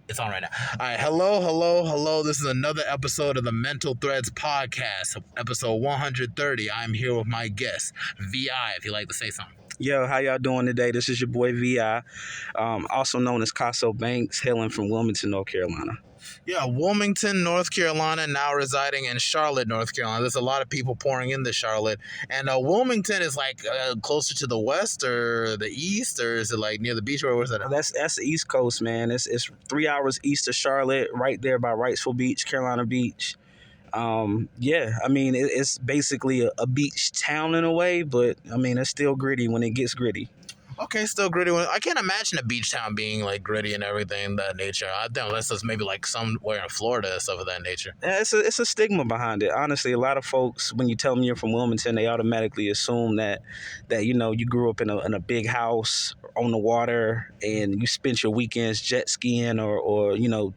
It's on right now. All right. Hello. This is another episode of the Mental Threads podcast, episode 130. I'm here with my guest, VI, if you'd like to say something. Yo, how y'all doing today? This is your boy VI, also known as Casso Banks, hailing from Wilmington, North Carolina. Yeah, Wilmington, North Carolina, now residing in Charlotte, North Carolina. There's a lot of people pouring into Charlotte. And Wilmington is like closer to the west or the east, or is it like near the beach? Or where's that at? That's the East Coast, man. It's 3 hours east of Charlotte, right there by Wrightsville Beach, Carolina Beach. It's basically a beach town in a way, but I mean, it's still gritty when it gets gritty. Okay, still gritty. I can't imagine a beach town being like gritty and everything of that nature. I think unless it's maybe like somewhere in Florida or stuff of that nature. Yeah, it's a stigma behind it. Honestly, a lot of folks, when you tell them you're from Wilmington, they automatically assume that you know you grew up in a big house on the water and you spent your weekends jet skiing or you know,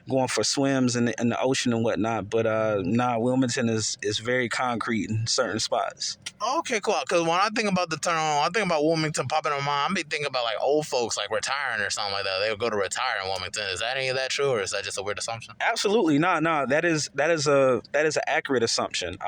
going for swims in the ocean and whatnot. But Wilmington is very concrete in certain spots. Okay, cool. Because when I think about the term, I think about Wilmington popping in my mind. I'm thinking about like old folks like retiring or something like that. They would go to retire in Wilmington. Is that any of that true, or is that just a weird assumption? Absolutely, no. That is an accurate assumption.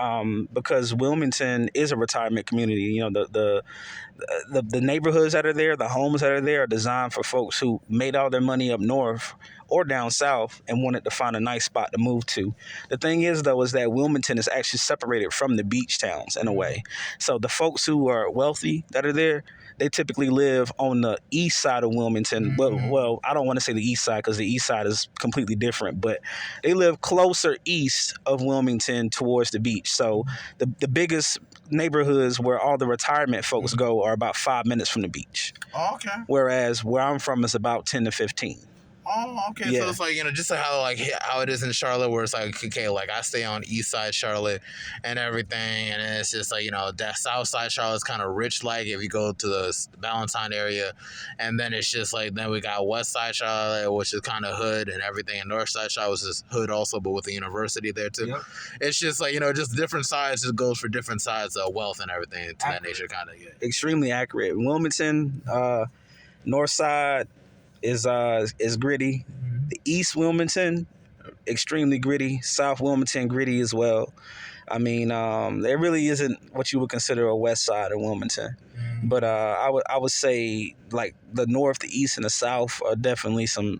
Because Wilmington is a retirement community. You know, the neighborhoods that are there, the homes that are there, are designed for folks who made all their money up north or down south and wanted to find a nice spot to move to. The thing is, though, is that Wilmington is actually separated from the beach towns in a way. So the folks who are wealthy that are there, they typically live on the east side of Wilmington. Well, I don't want to say the east side because the east side is completely different, but they live closer east of Wilmington towards the beach. So the biggest neighborhoods where all the retirement folks go are about 5 minutes from the beach. Oh, okay. Whereas where I'm from is about 10 to 15. Oh, okay. Yeah. So it's like, you know, just like how it is in Charlotte, where it's like, okay, like I stay on East Side Charlotte and everything, and it's just like, you know, that South Side Charlotte's kind of rich, like if you go to the Valentine area, and then it's just like, then we got West Side Charlotte, which is kind of hood and everything, and North Side Charlotte is hood also, but with the university there too. Yep. It's just like, you know, just different sides, it goes for different sides of wealth and everything to that nature, kind of. Yeah. Extremely accurate. Wilmington, North Side is gritty. The East Wilmington, extremely gritty. South Wilmington, gritty as well. I mean, there really isn't what you would consider a west side of Wilmington. But I would say like the north, the east, and the south are definitely some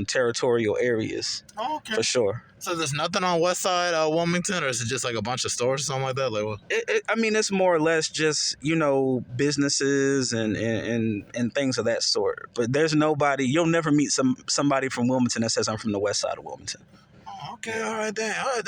territorial areas. Oh, okay. For sure. So there's nothing on west side Wilmington, or is it just like a bunch of stores or something like that? Like what? It's more or less just, you know, businesses and things of that sort. But there's nobody. You'll never meet somebody from Wilmington that says I'm from the west side of Wilmington. Okay, all right, then. All right,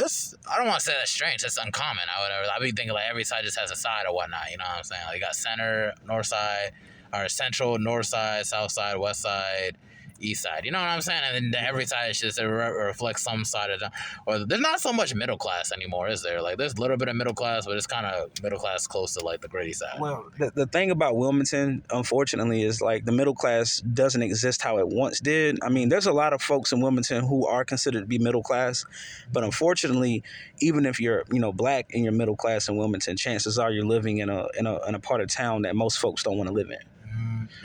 I don't want to say that's strange. That's uncommon. I be thinking like every side just has a side or whatnot. You know what I'm saying? Like you got center, north side, or central, north side, south side, west side, east side. You know what I'm saying? And then every side is just reflects some side of the. Or there's not so much middle class anymore, is there? Like there's a little bit of middle class, but it's kind of middle class close to like the gritty side. Well, the thing about Wilmington, unfortunately, is like the middle class doesn't exist how it once did. I mean, there's a lot of folks in Wilmington who are considered to be middle class, but unfortunately, even if you're, you know, black and you're middle class in Wilmington, chances are you're living in a part of town that most folks don't want to live in.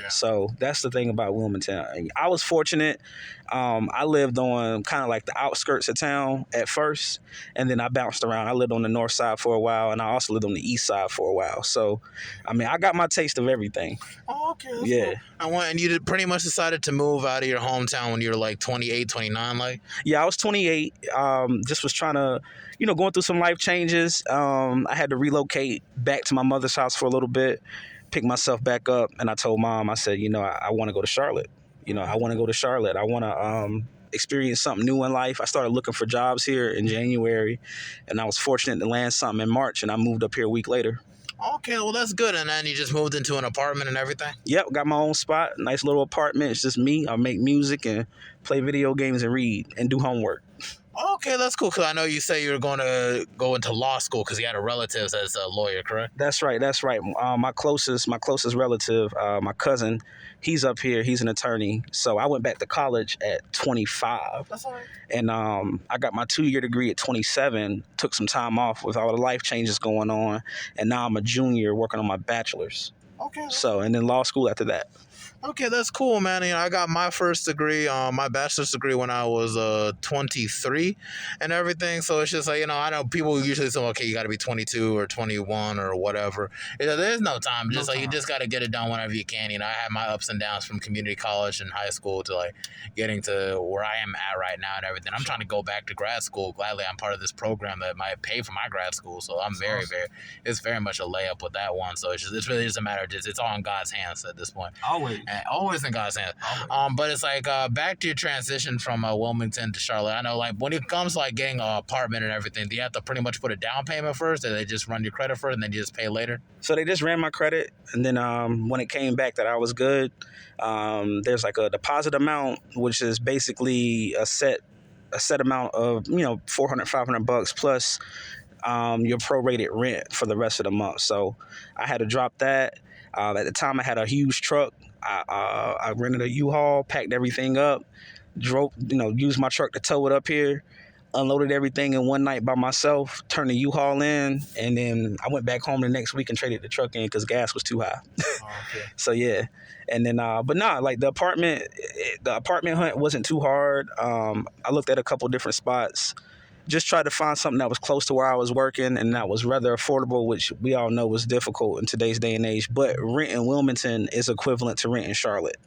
Yeah. So that's the thing about Wilmington. I was fortunate. I lived on kind of like the outskirts of town at first, and then I bounced around. I lived on the north side for a while, and I also lived on the east side for a while. So, I mean, I got my taste of everything. Oh, okay. Yeah. Cool. And you pretty much decided to move out of your hometown when you were like 28, 29, like? Yeah, I was 28. Just was trying to, you know, going through some life changes. I had to relocate back to my mother's house for a little bit. Pick myself back up, and I told Mom, I said, you know, I want to go to Charlotte. You know, I want to go to Charlotte. I want to experience something new in life. I started looking for jobs here in January, and I was fortunate to land something in March, and I moved up here a week later. Okay, well, that's good. And then you just moved into an apartment and everything? Yep, got my own spot, nice little apartment. It's just me. I make music and play video games and read and do homework. Okay, that's cool. Because I know you say you were going to go into law school because you had a relative as a lawyer, correct? That's right. My closest relative, my cousin, he's up here. He's an attorney. So I went back to college at 25. That's all right. And I got my 2-year degree at 27. Took some time off with all the life changes going on, and now I'm a junior working on my bachelor's. Okay. So, and then law school after that. Okay, that's cool, man. You know, I got my first degree, my bachelor's degree when I was 23 and everything. So it's just like, you know, I know people usually say, okay, you got to be 22 or 21 or whatever. You know, there's no time. Just like, you just got to get it done whenever you can. You know, I had my ups and downs from community college and high school to like getting to where I am at right now and everything. I'm trying to go back to grad school. Gladly, I'm part of this program that might pay for my grad school. So I'm it's very much a layup with that one. So it's really just a matter of it's all in God's hands at this point. Always in God's hands. But it's like back to your transition from Wilmington to Charlotte. I know, like when it comes to, like getting an apartment and everything, do you have to pretty much put a down payment first, or they just run your credit first and then you just pay later? So they just ran my credit, and then when it came back that I was good, there's like a deposit amount, which is basically a set amount of $400, $500 plus your prorated rent for the rest of the month. So I had to drop that. At the time, I had a huge truck. I rented a U-Haul, packed everything up, drove, used my truck to tow it up here, unloaded everything in one night by myself, turned the U-Haul in, and then I went back home the next week and traded the truck in because gas was too high. Okay. So yeah, and then like the apartment hunt wasn't too hard. I looked at a couple different spots. Just tried to find something that was close to where I was working and that was rather affordable, which we all know was difficult in today's day and age. But rent in Wilmington is equivalent to rent in Charlotte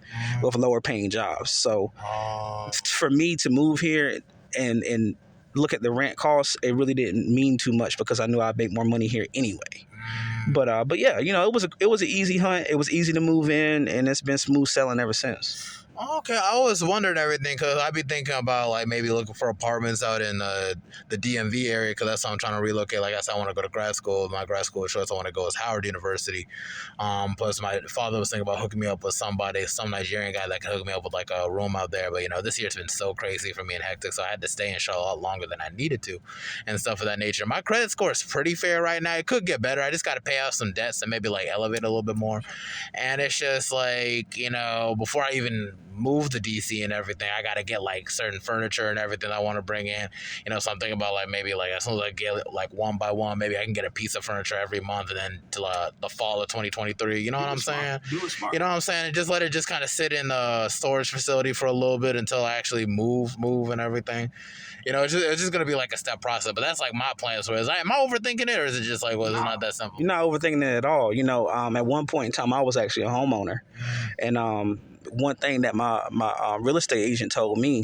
with lower paying jobs. So for me to move here and look at the rent costs, it really didn't mean too much because I knew I'd make more money here anyway. But yeah, it was an easy hunt. It was easy to move in, and it's been smooth sailing ever since. Okay, I always wondered everything because I'd be thinking about like maybe looking for apartments out in the DMV area because that's how I'm trying to relocate. Like I said, I want to go to grad school. My grad school choice I want to go is Howard University. Plus, my father was thinking about hooking me up with some Nigerian guy that can hook me up with like a room out there. But this year's been so crazy for me and hectic, so I had to stay in Charlotte a lot longer than I needed to, and stuff of that nature. My credit score is pretty fair right now. It could get better. I just got to pay off some debts and maybe like elevate a little bit more. And it's just like before I even move to DC and everything, I gotta get like certain furniture and everything I want to bring in. So I'm thinking about like maybe like as soon as I get it like one by one, maybe I can get a piece of furniture every month, and then till the fall of 2023. You know what I'm saying? Do it smart. You know what I'm saying? And just let it just kind of sit in the storage facility for a little bit until I actually move and everything. It's just gonna be like a step process. But that's like my plan. So am I overthinking it, or is it just like, well, it's not that simple? You're not overthinking it at all. At one point in time, I was actually a homeowner, and one thing that my real estate agent told me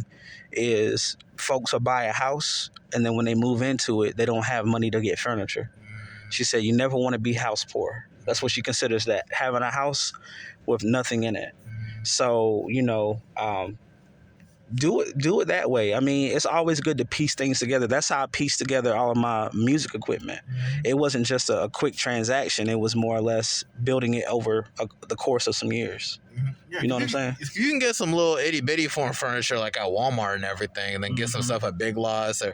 is folks will buy a house, and then when they move into it, they don't have money to get furniture. She said you never want to be house poor. That's what she considers that, having a house with nothing in it. So do it that way. I mean, it's always good to piece things together. That's how I pieced together all of my music equipment. It wasn't just a quick transaction. It was more or less building it over the course of some years. Yeah, you know what I'm saying? If you can get some little itty bitty form furniture like at Walmart and everything, and then get some stuff at Big Lots, or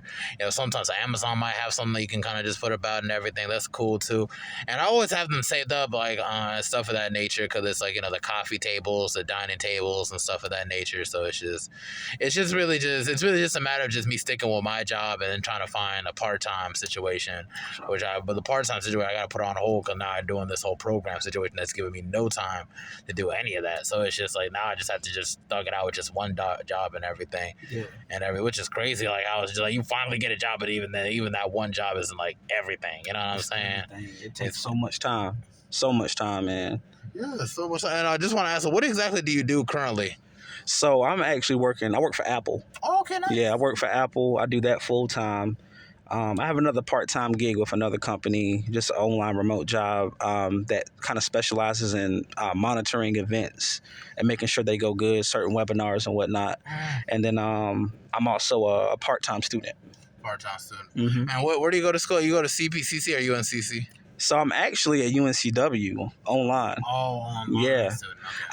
sometimes Amazon might have something that you can kind of just put about and everything. That's cool too. And I always have them saved up like stuff of that nature because it's like the coffee tables, the dining tables, and stuff of that nature. So it's really just a matter of just me sticking with my job and then trying to find a part-time situation, but the part-time situation I got to put on hold because now I'm doing this whole program situation that's giving me no time to do any of that. So it's just like now I just have to just thug it out with just one job and everything, which is crazy. Like I was just like, you finally get a job, but even that one job isn't like everything. You know what I'm saying? It takes so much time, man. Yeah, so much. And I just want to ask, what exactly do you do currently? So I'm actually I work for Apple. Oh, okay, nice. Yeah, I work for Apple. I do that full time. I have another part-time gig with another company, just an online remote job that kind of specializes in monitoring events and making sure they go good, certain webinars and whatnot. And then I'm also a part-time student. Part-time student. Mm-hmm. And where do you go to school? You go to CPCC or UNCC? So I'm actually at UNCW online. Oh, online. Yeah, okay.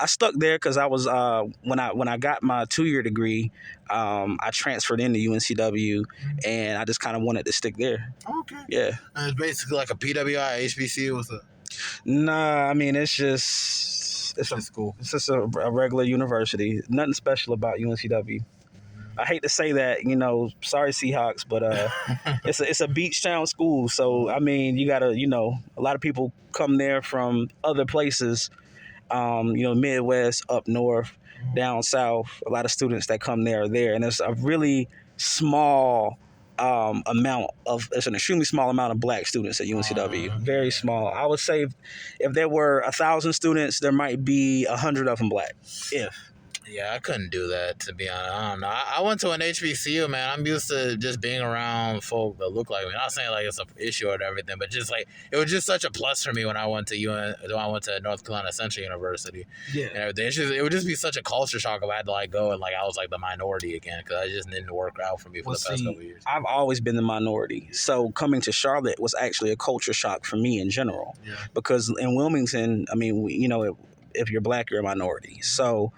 I stuck there because I was when I got my 2-year degree, I transferred into UNCW, and I just kind of wanted to stick there. Okay. Yeah. And it's basically like a PWI, HBC. What's it? Nah, I mean it's just cool. It's just a regular university. Nothing special about UNCW. I hate to say that, sorry Seahawks, but it's a beach town school. So, I mean, you got to, a lot of people come there from other places Midwest, up north, down south. A lot of students that come there are there, and it's a really small it's an extremely small amount of black students at UNCW. Very small. I would say if there were 1,000 students, there might be 100 of them black. Yeah, I couldn't do that, to be honest. I don't know. I went to an HBCU, man. I'm used to just being around folk that look like me. Not saying like it's an issue or everything, but just like it was just such a plus for me when I went to North Carolina Central University. Yeah. And everything. It would just be such a culture shock if I had to like go and like I was like the minority again, because I just didn't work out for me for the past couple of years. I've always been the minority, so coming to Charlotte was actually a culture shock for me in general. Yeah. Because in Wilmington, I mean, if you're black, you're a minority. So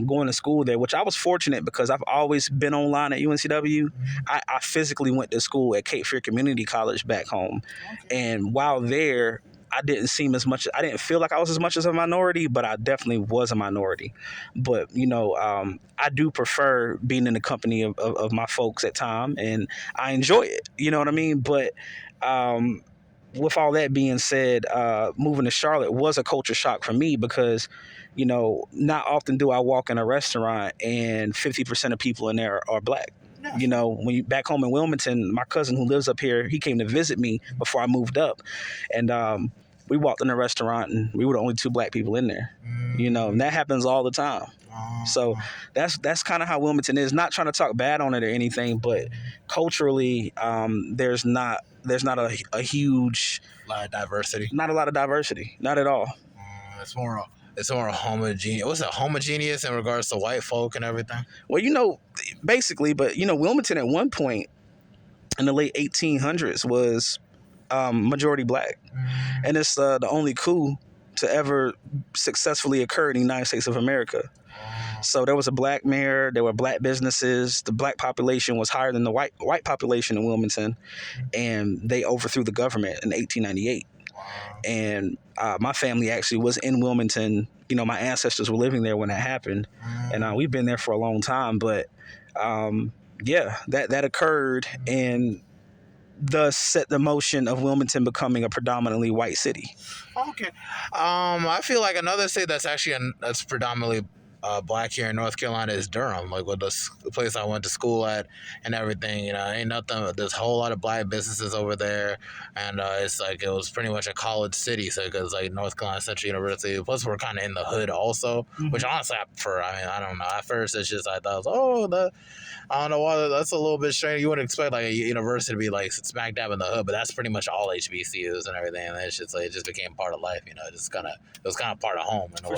going to school there, which I was fortunate because I've always been online at UNCW. I physically went to school at Cape Fear Community College back home. Okay. And while there, I didn't feel like I was as much as a minority, but I definitely was a minority. But, I do prefer being in the company of my folks at time, and I enjoy it. You know what I mean? But with all that being said, moving to Charlotte was a culture shock for me because not often do I walk in a restaurant and 50% of people in there are black. No. When you back home in Wilmington, my cousin who lives up here, he came to visit me before I moved up. And we walked in a restaurant and we were the only two black people in there. And that happens all the time. So that's kind of how Wilmington is. Not trying to talk bad on it or anything, but culturally, there's not a huge lot of diversity. Not a lot of diversity. Not at all. It's more homogeneous. What's it, homogeneous in regards to white folk and everything? Well, basically, but Wilmington at one point in the late 1800s was majority black, and it's the only coup to ever successfully occur in the United States of America. So there was a black mayor, there were black businesses, the black population was higher than the white population in Wilmington, and they overthrew the government in 1898. And my family actually was in Wilmington. My ancestors were living there when that happened, and we've been there for a long time. But that occurred, and thus set the motion of Wilmington becoming a predominantly white city. Okay, I feel like another state that's actually that's predominantly black here in North Carolina is Durham, like with the place I went to school at and everything. Ain't nothing. There's a whole lot of black businesses over there, and it's like it was pretty much a college city. So it was like North Carolina Central University. Plus, we're kind of in the hood also, which honestly I prefer. I don't know. At first, it's just I thought, I don't know why that's a little bit strange. You wouldn't expect like a university to be like smack dab in the hood, but that's pretty much all HBCUs and everything. And it's just like it just became part of life. It was kind of part of home in a way.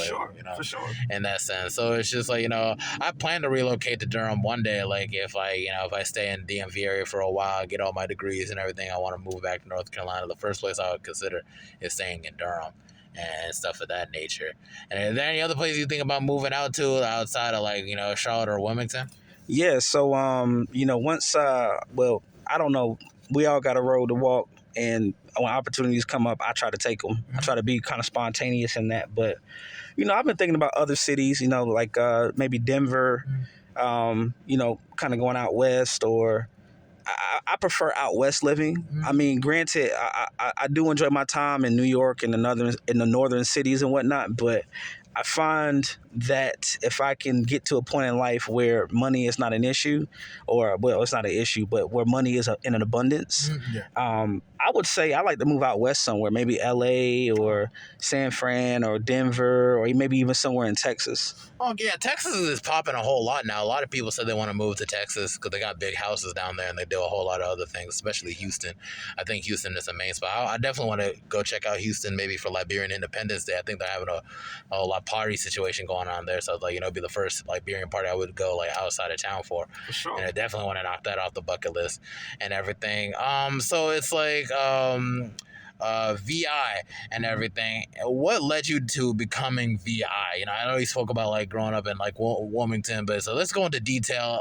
For sure. In that sense. So it's just like, I plan to relocate to Durham one day. Like if I stay in the DMV area for a while, get all my degrees and everything, I want to move back to North Carolina. The first place I would consider is staying in Durham and stuff of that nature. And is there any other place you think about moving out to outside of like, Charlotte or Wilmington? Yeah. So, once, I don't know, we all got a road to walk, and when opportunities come up, I try to take them. I try to be kind of spontaneous in that, but I've been thinking about other cities, like maybe Denver, kind of going out west, or I prefer out west living. I mean, granted, I do enjoy my time in New York and in the northern cities and whatnot, but I find that if I can get to a point in life where money is not an issue, it's not an issue, but where money is in an abundance, I would say I like to move out west somewhere, maybe LA or San Fran or Denver, or maybe even somewhere in Texas. Oh, yeah, Texas is popping a whole lot now. A lot of people said they want to move to Texas because they got big houses down there and they do a whole lot of other things, especially Houston. I think Houston is a main spot. I definitely want to go check out Houston maybe for Liberian Independence Day. I think they're having a whole lot party situation going on there. So, it'd be the first Liberian party I would go outside of town for. For sure. And I definitely want to knock that off the bucket list and everything. So it's like VI and everything. What led you to becoming VI? I know you spoke about growing up in Wilmington, but so let's go into detail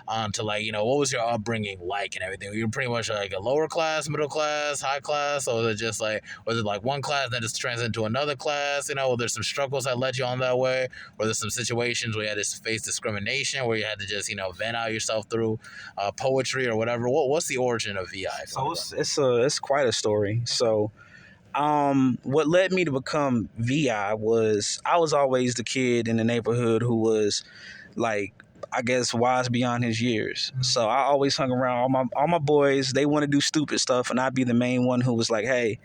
onto what was your upbringing like and everything? You were pretty much a lower class, middle class, high class, or was it just was it one class that just transitioned into another class? Were there some struggles that led you on that way? Were there some situations where you had to face discrimination, where you had to just vent out yourself through poetry or whatever? What's the origin of VI? So it's quite a story. So What led me to become VI was I was always the kid in the neighborhood who was like, I guess, wise beyond his years. So I always hung around all my boys. They want to do stupid stuff, and I'd be the main one who was like, hey,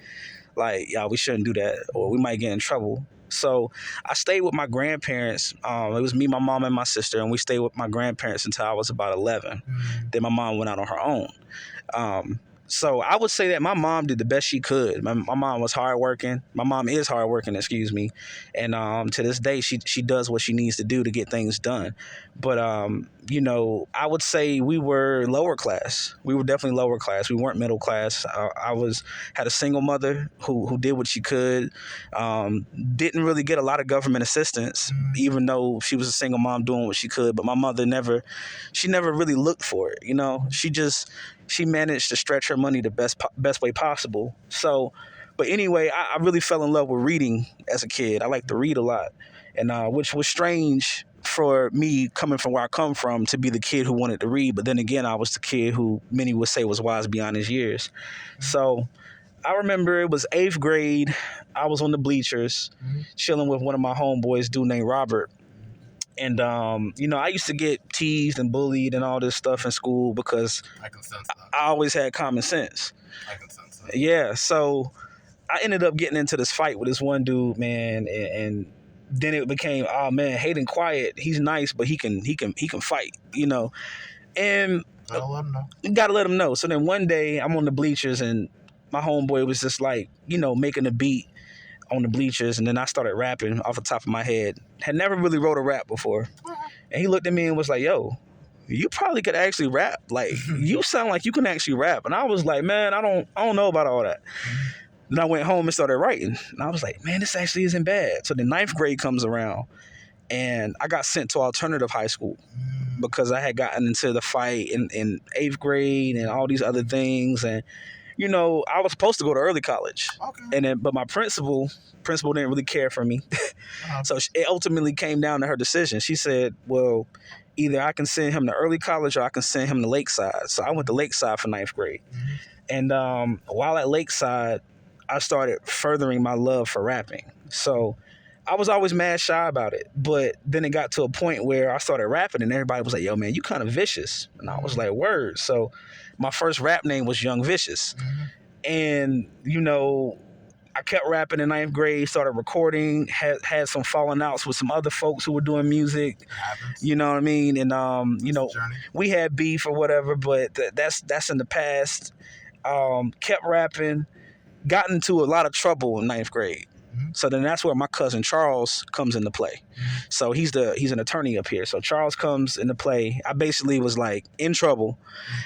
like, y'all, we shouldn't do that, or we might get in trouble. So I stayed with my grandparents. It was me, my mom, and my sister, and we stayed with my grandparents until I was about 11. Then my mom went out on her own. So I would say that my mom did the best she could. My mom was hardworking. My mom is hardworking, excuse me. And to this day, she does what she needs to do to get things done. But, I would say we were lower class. We were definitely lower class. We weren't middle class. Had a single mother who did what she could. Didn't really get a lot of government assistance, even though she was a single mom doing what she could. But my mother never really looked for it. She managed to stretch her money the best way possible. So, but anyway, I really fell in love with reading as a kid. I liked to read a lot, and which was strange for me coming from where I come from to be the kid who wanted to read. But then again, I was the kid who many would say was wise beyond his years. So I remember it was 8th grade. I was on the bleachers chilling with one of my homeboys, dude named Robert. And, I used to get teased and bullied and all this stuff in school because I can sense that. I always had common sense. I can sense that. Yeah, so I ended up getting into this fight with this one dude, man, and then it became, oh man, Hayden quiet. He's nice, but he can fight, And Gotta let him know. you gotta let him know. So then one day I'm on the bleachers and my homeboy was just like, making a beat on the bleachers, and then I started rapping off the top of my head. Had never really wrote a rap before. And he looked at me and was like, yo, you probably could actually rap. Like, you sound like you can actually rap. And I was like, man, I don't know about all that. Then I went home and started writing. And I was like, man, this actually isn't bad. So the 9th grade comes around and I got sent to alternative high school because I had gotten into the fight in 8th grade and all these other things. And I was supposed to go to early college. Okay. But my principal didn't really care for me. So it ultimately came down to her decision. She said, well, either I can send him to early college or I can send him to Lakeside. So I went to Lakeside for 9th grade. And while at Lakeside, I started furthering my love for rapping. So I was always mad shy about it. But then it got to a point where I started rapping and everybody was like, yo, man, you kind of vicious. And I was like, word. So my first rap name was Young Vicious. And, I kept rapping in 9th grade, started recording, had some falling outs with some other folks who were doing music. You know what I mean? And, we had beef or whatever, but that's in the past. Kept rapping, got into a lot of trouble in 9th grade. So then that's where my cousin Charles comes into play. So he's an attorney up here. So Charles comes into play. I basically was like in trouble.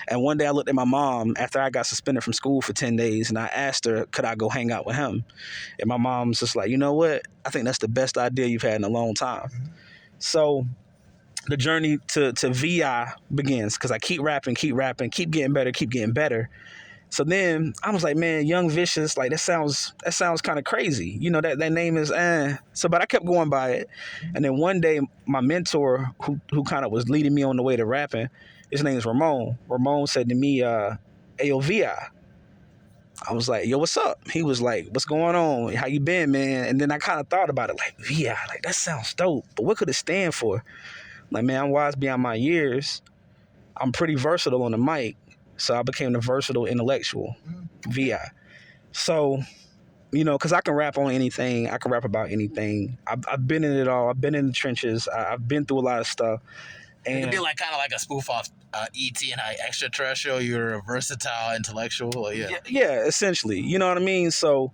And one day I looked at my mom after I got suspended from school for 10 days and I asked her, could I go hang out with him? And my mom's just like, you know what? I think that's the best idea you've had in a long time. So the journey to VI begins because I keep rapping, keep getting better. So then I was like, man, Young Vicious, like that sounds kind of crazy. That name is So, but I kept going by it. And then one day my mentor who kind of was leading me on the way to rapping, his name is Ramon. Ramon said to me, hey, yo, VI. I was like, yo, what's up? He was like, what's going on? How you been, man? And then I kind of thought about it like, VI, like that sounds dope. But what could it stand for? Like, man, I'm wise beyond my years. I'm pretty versatile on the mic. So I became the versatile intellectual, VI. So, because I can rap on anything. I can rap about anything. I've been in it all. I've been in the trenches. I've been through a lot of stuff. And it could be kind of like a spoof off E.T. and Extraterrestrial. You're a versatile intellectual. Yeah, essentially. You know what I mean? So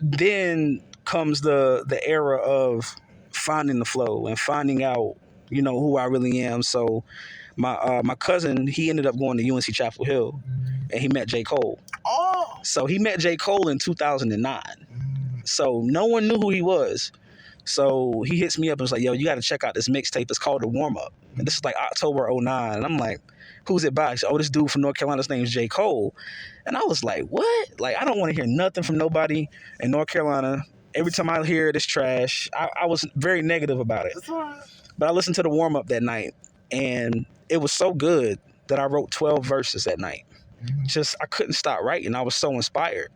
then comes the era of finding the flow and finding out, who I really am. So my cousin, he ended up going to UNC Chapel Hill, and he met J. Cole. Oh. So he met J. Cole in 2009. So no one knew who he was. So he hits me up and was like, yo, you got to check out this mixtape. It's called The Warm Up. And this is like October 2009. And I'm like, who's it by? He said, oh, this dude from North Carolina, his name's J. Cole. And I was like, what? Like, I don't want to hear nothing from nobody in North Carolina. Every time I hear it, it's trash. I was very negative about it. But I listened to The Warm Up that night. And it was so good that I wrote 12 verses that night. Just I couldn't stop writing. I was so inspired.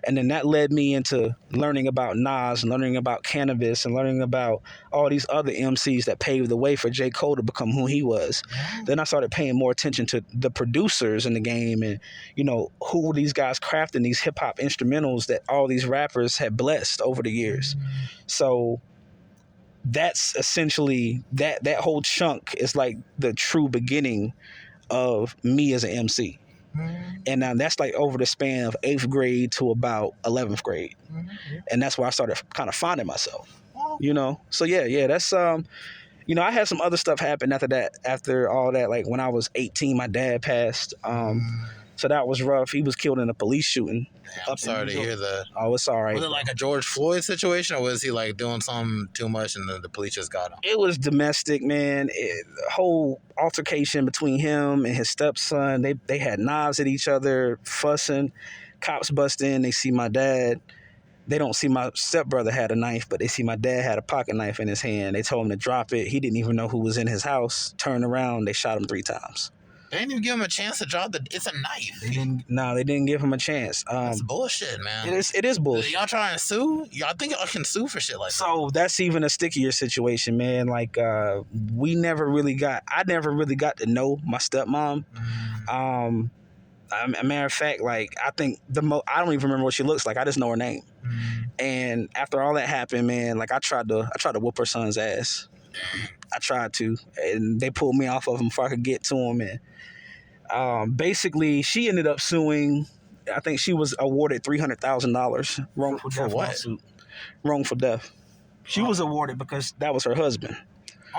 And then that led me into learning about Nas, learning about cannabis, and learning about all these other MCs that paved the way for J. Cole to become who he was. Then I started paying more attention to the producers in the game and, who were these guys crafting these hip hop instrumentals that all these rappers had blessed over the years. So that's essentially that whole chunk is like the true beginning of me as an MC. And now that's like over the span of 8th grade to about 11th grade. And that's where I started kind of finding myself, So yeah, that's, I had some other stuff happen after all that. Like when I was 18, my dad passed. So that was rough. He was killed in a police shooting. I'm sorry to hear that. Oh, it's all right. Was it like a George Floyd situation, or was he like doing something too much and the police just got him? It was domestic, man. The whole altercation between him and his stepson. They had knives at each other, fussing. Cops bust in. They see my dad. They don't see my stepbrother had a knife, but they see my dad had a pocket knife in his hand. They told him to drop it. He didn't even know who was in his house. Turned around. They shot him 3 times. They didn't even give him a chance to drop it's a knife. They didn't give him a chance. That's bullshit, man. It is bullshit. Y'all trying to sue? Y'all think y'all can sue for shit like that? So that's even a stickier situation, man. Like, I never really got to know my stepmom. A matter of fact, like, I think I don't even remember what she looks like. I just know her name. And after all that happened, man, like I tried to whoop her son's ass. I tried to, and they pulled me off of him before I could get to him. And basically, she ended up suing. I think she was awarded $300,000 wrongful death lawsuit. Wrongful death. She was awarded because that was her husband.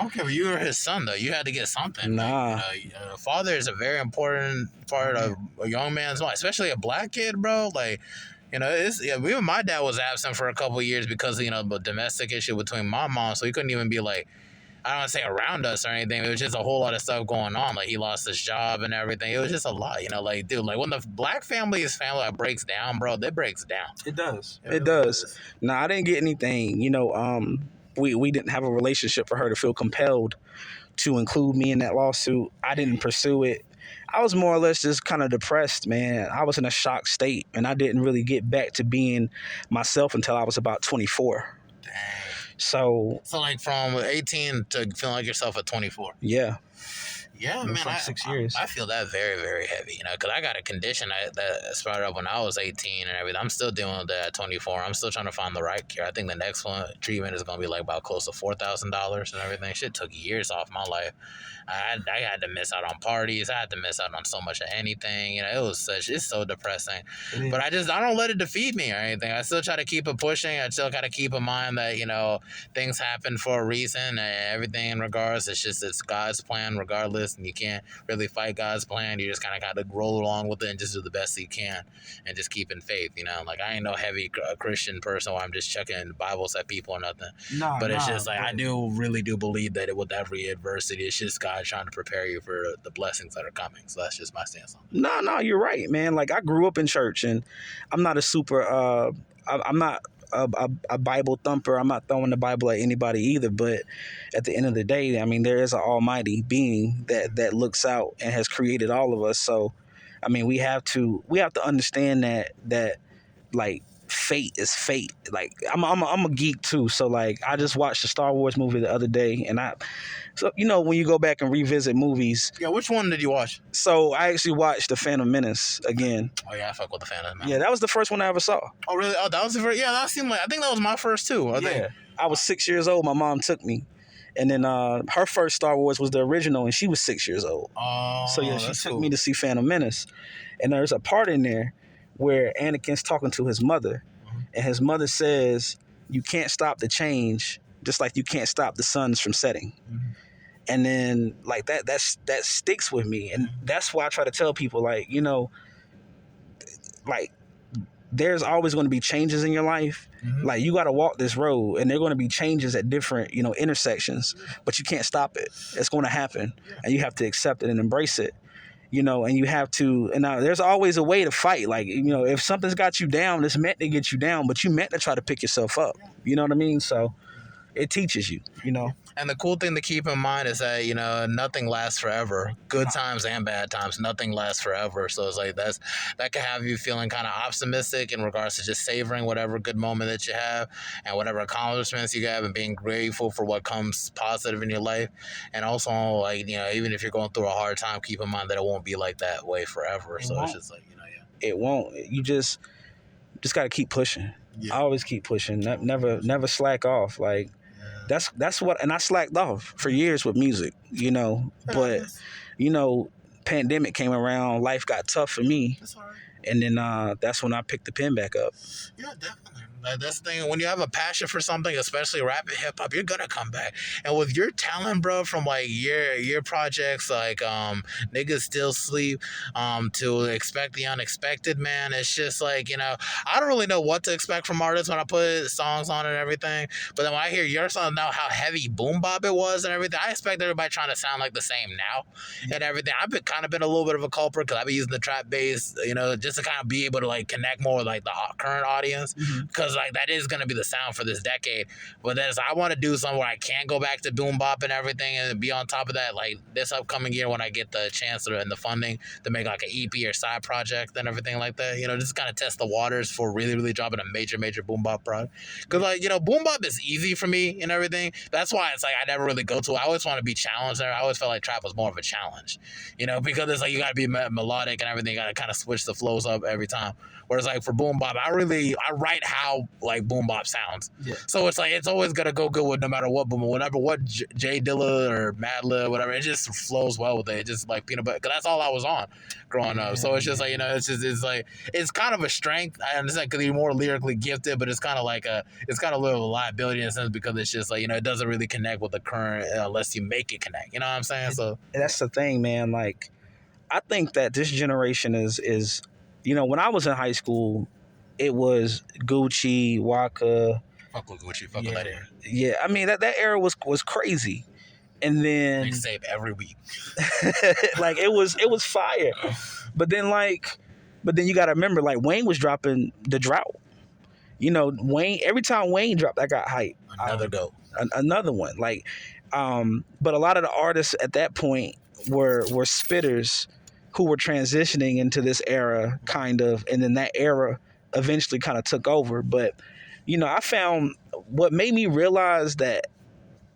Okay, but you were his son, though. You had to get something. Nah. Father is a very important part of a young man's life, especially a black kid, bro. Like, even my dad was absent for a couple of years because of, the domestic issue between my mom, so he couldn't even be like, I don't want to say around us or anything. It was just a whole lot of stuff going on. Like, he lost his job and everything. It was just a lot, like, dude, like when the black family breaks down, bro, it breaks down. It does. It does. No, I didn't get anything. We didn't have a relationship for her to feel compelled to include me in that lawsuit. I didn't pursue it. I was more or less just kind of depressed, man. I was in a shocked state, and I didn't really get back to being myself until I was about 24. Dang. So like from 18 to feeling like yourself at 24. Yeah. Yeah, man, like 6 years. I feel that very, very heavy, because I got a condition that started up when I was 18 and everything. I'm still dealing with that at 24. I'm still trying to find the right care. I think the next treatment is going to be like about close to $4,000 and everything. Shit took years off my life. I had to miss out on parties. I had to miss out on so much of anything. It's so depressing. But I don't let it defeat me or anything. I still try to keep it pushing. I still got to keep in mind that, things happen for a reason and everything in regards. It's God's plan regardless. And you can't really fight God's plan. You just kind of got to roll along with it and just do the best you can and just keep in faith, Like, I ain't no heavy Christian person where I'm just chucking Bibles at people or nothing. It's just like, I really do believe that with every adversity, it's just God trying to prepare you for the blessings that are coming. So that's just my stance on it. No, you're right, man. Like, I grew up in church, and I'm not a super, I'm not a Bible thumper. I'm not throwing the Bible at anybody either, but at the end of the day, I mean, there is an almighty being that looks out and has created all of us. So, I mean, we have to understand that like, fate is fate. Like, I'm a geek too, so like, I just watched the Star Wars movie the other day, and when you go back and revisit movies. Yeah, which one did you watch? So I actually watched The Phantom Menace again. Oh yeah, I fuck with The Phantom Menace. Yeah, that was the first one I ever saw. Oh really? Oh, that was the first. Yeah, that seemed like, I think that was my first too. I was 6 years old. My mom took me. And then her first Star Wars was the original, and she was 6 years old. Oh, so yeah, she took me to see Phantom Menace. And there's a part in there where Anakin's talking to his mother, and his mother says, "You can't stop the change, just like you can't stop the suns from setting." And then, like, that sticks with me, and that's why I try to tell people, like, like, there's always going to be changes in your life. Like, you got to walk this road, and there are going to be changes at different, intersections, but you can't stop it. It's going to happen, and you have to accept it and embrace it. And you have to, and now there's always a way to fight. Like, if something's got you down, it's meant to get you down, but you meant to try to pick yourself up. You know what I mean? So it teaches you, And the cool thing to keep in mind is that, you know, nothing lasts forever. Good times and bad times, nothing lasts forever. So it's like that can have you feeling kind of optimistic in regards to just savoring whatever good moment that you have and whatever accomplishments you have and being grateful for what comes positive in your life. And also, like, you know, even if you're going through a hard time, keep in mind that it won't be like that way forever. So it's just like, you know, yeah. It won't. You just got to keep pushing. Yeah. Always keep pushing. Never slack off. Like, that's what, and I slacked off for years with music, you know, but, you know, pandemic came around, life got tough for me. That's all right. And then that's when I picked the pen back up. Yeah, definitely. That's the thing. When you have a passion for something, especially rap and hip hop, you're gonna come back. And with your talent, bro, from like your projects, like Niggas Still Sleep, to Expect the Unexpected, man, it's just like, you know, I don't really know what to expect from artists when I put songs on and everything. But then when I hear your song now, how heavy boom bop it was and everything, I expect everybody trying to sound like the same now and everything. I've been kind of been a little bit of a culprit because I've been using the trap bass, you know, just to kind of be able to like connect more with like the current audience, because like that is going to be the sound for this decade. But then I want to do something where I can go back to boom bop and everything and be on top of that like this upcoming year when I get the chance and the funding to make like an EP or side project and everything like that, you know, just kind of test the waters for really dropping a major boom bop project. Because like, you know, boom bop is easy for me and everything. That's why it's like I never really go to it. I always want to be challenged there. I always felt like trap was more of a challenge, you know, because it's like you got to be melodic and everything. You got to kind of switch the flows up every time. Whereas like for boom bop, I write how like boom bop sounds. Yeah. So it's like it's always gonna go good with no matter what boom, whatever what Jay Dilla or Madlib, whatever. It just flows well with it. It's just like peanut butter, because that's all I was on growing up. So it's just like, you know, it's like it's kind of a strength. I understand because you're more lyrically gifted, but it's kind of like it's kind of a little liability in a sense because it's just like, you know, it doesn't really connect with the current unless you make it connect. You know what I'm saying? So that's the thing, man. Like, I think that this generation is, you know, when I was in high school, it was Gucci, Waka. Fuck with Gucci, fuck with that era. Yeah, I mean that era was crazy, and then mixtape every week. like it was fire, but then you got to remember, like, Wayne was dropping The Drought. You know, Wayne, every time Wayne dropped, I got hype. Another one, like, but a lot of the artists at that point were spitters who were transitioning into this era, kind of, and then that era eventually kind of took over. But, you know, I found what made me realize that,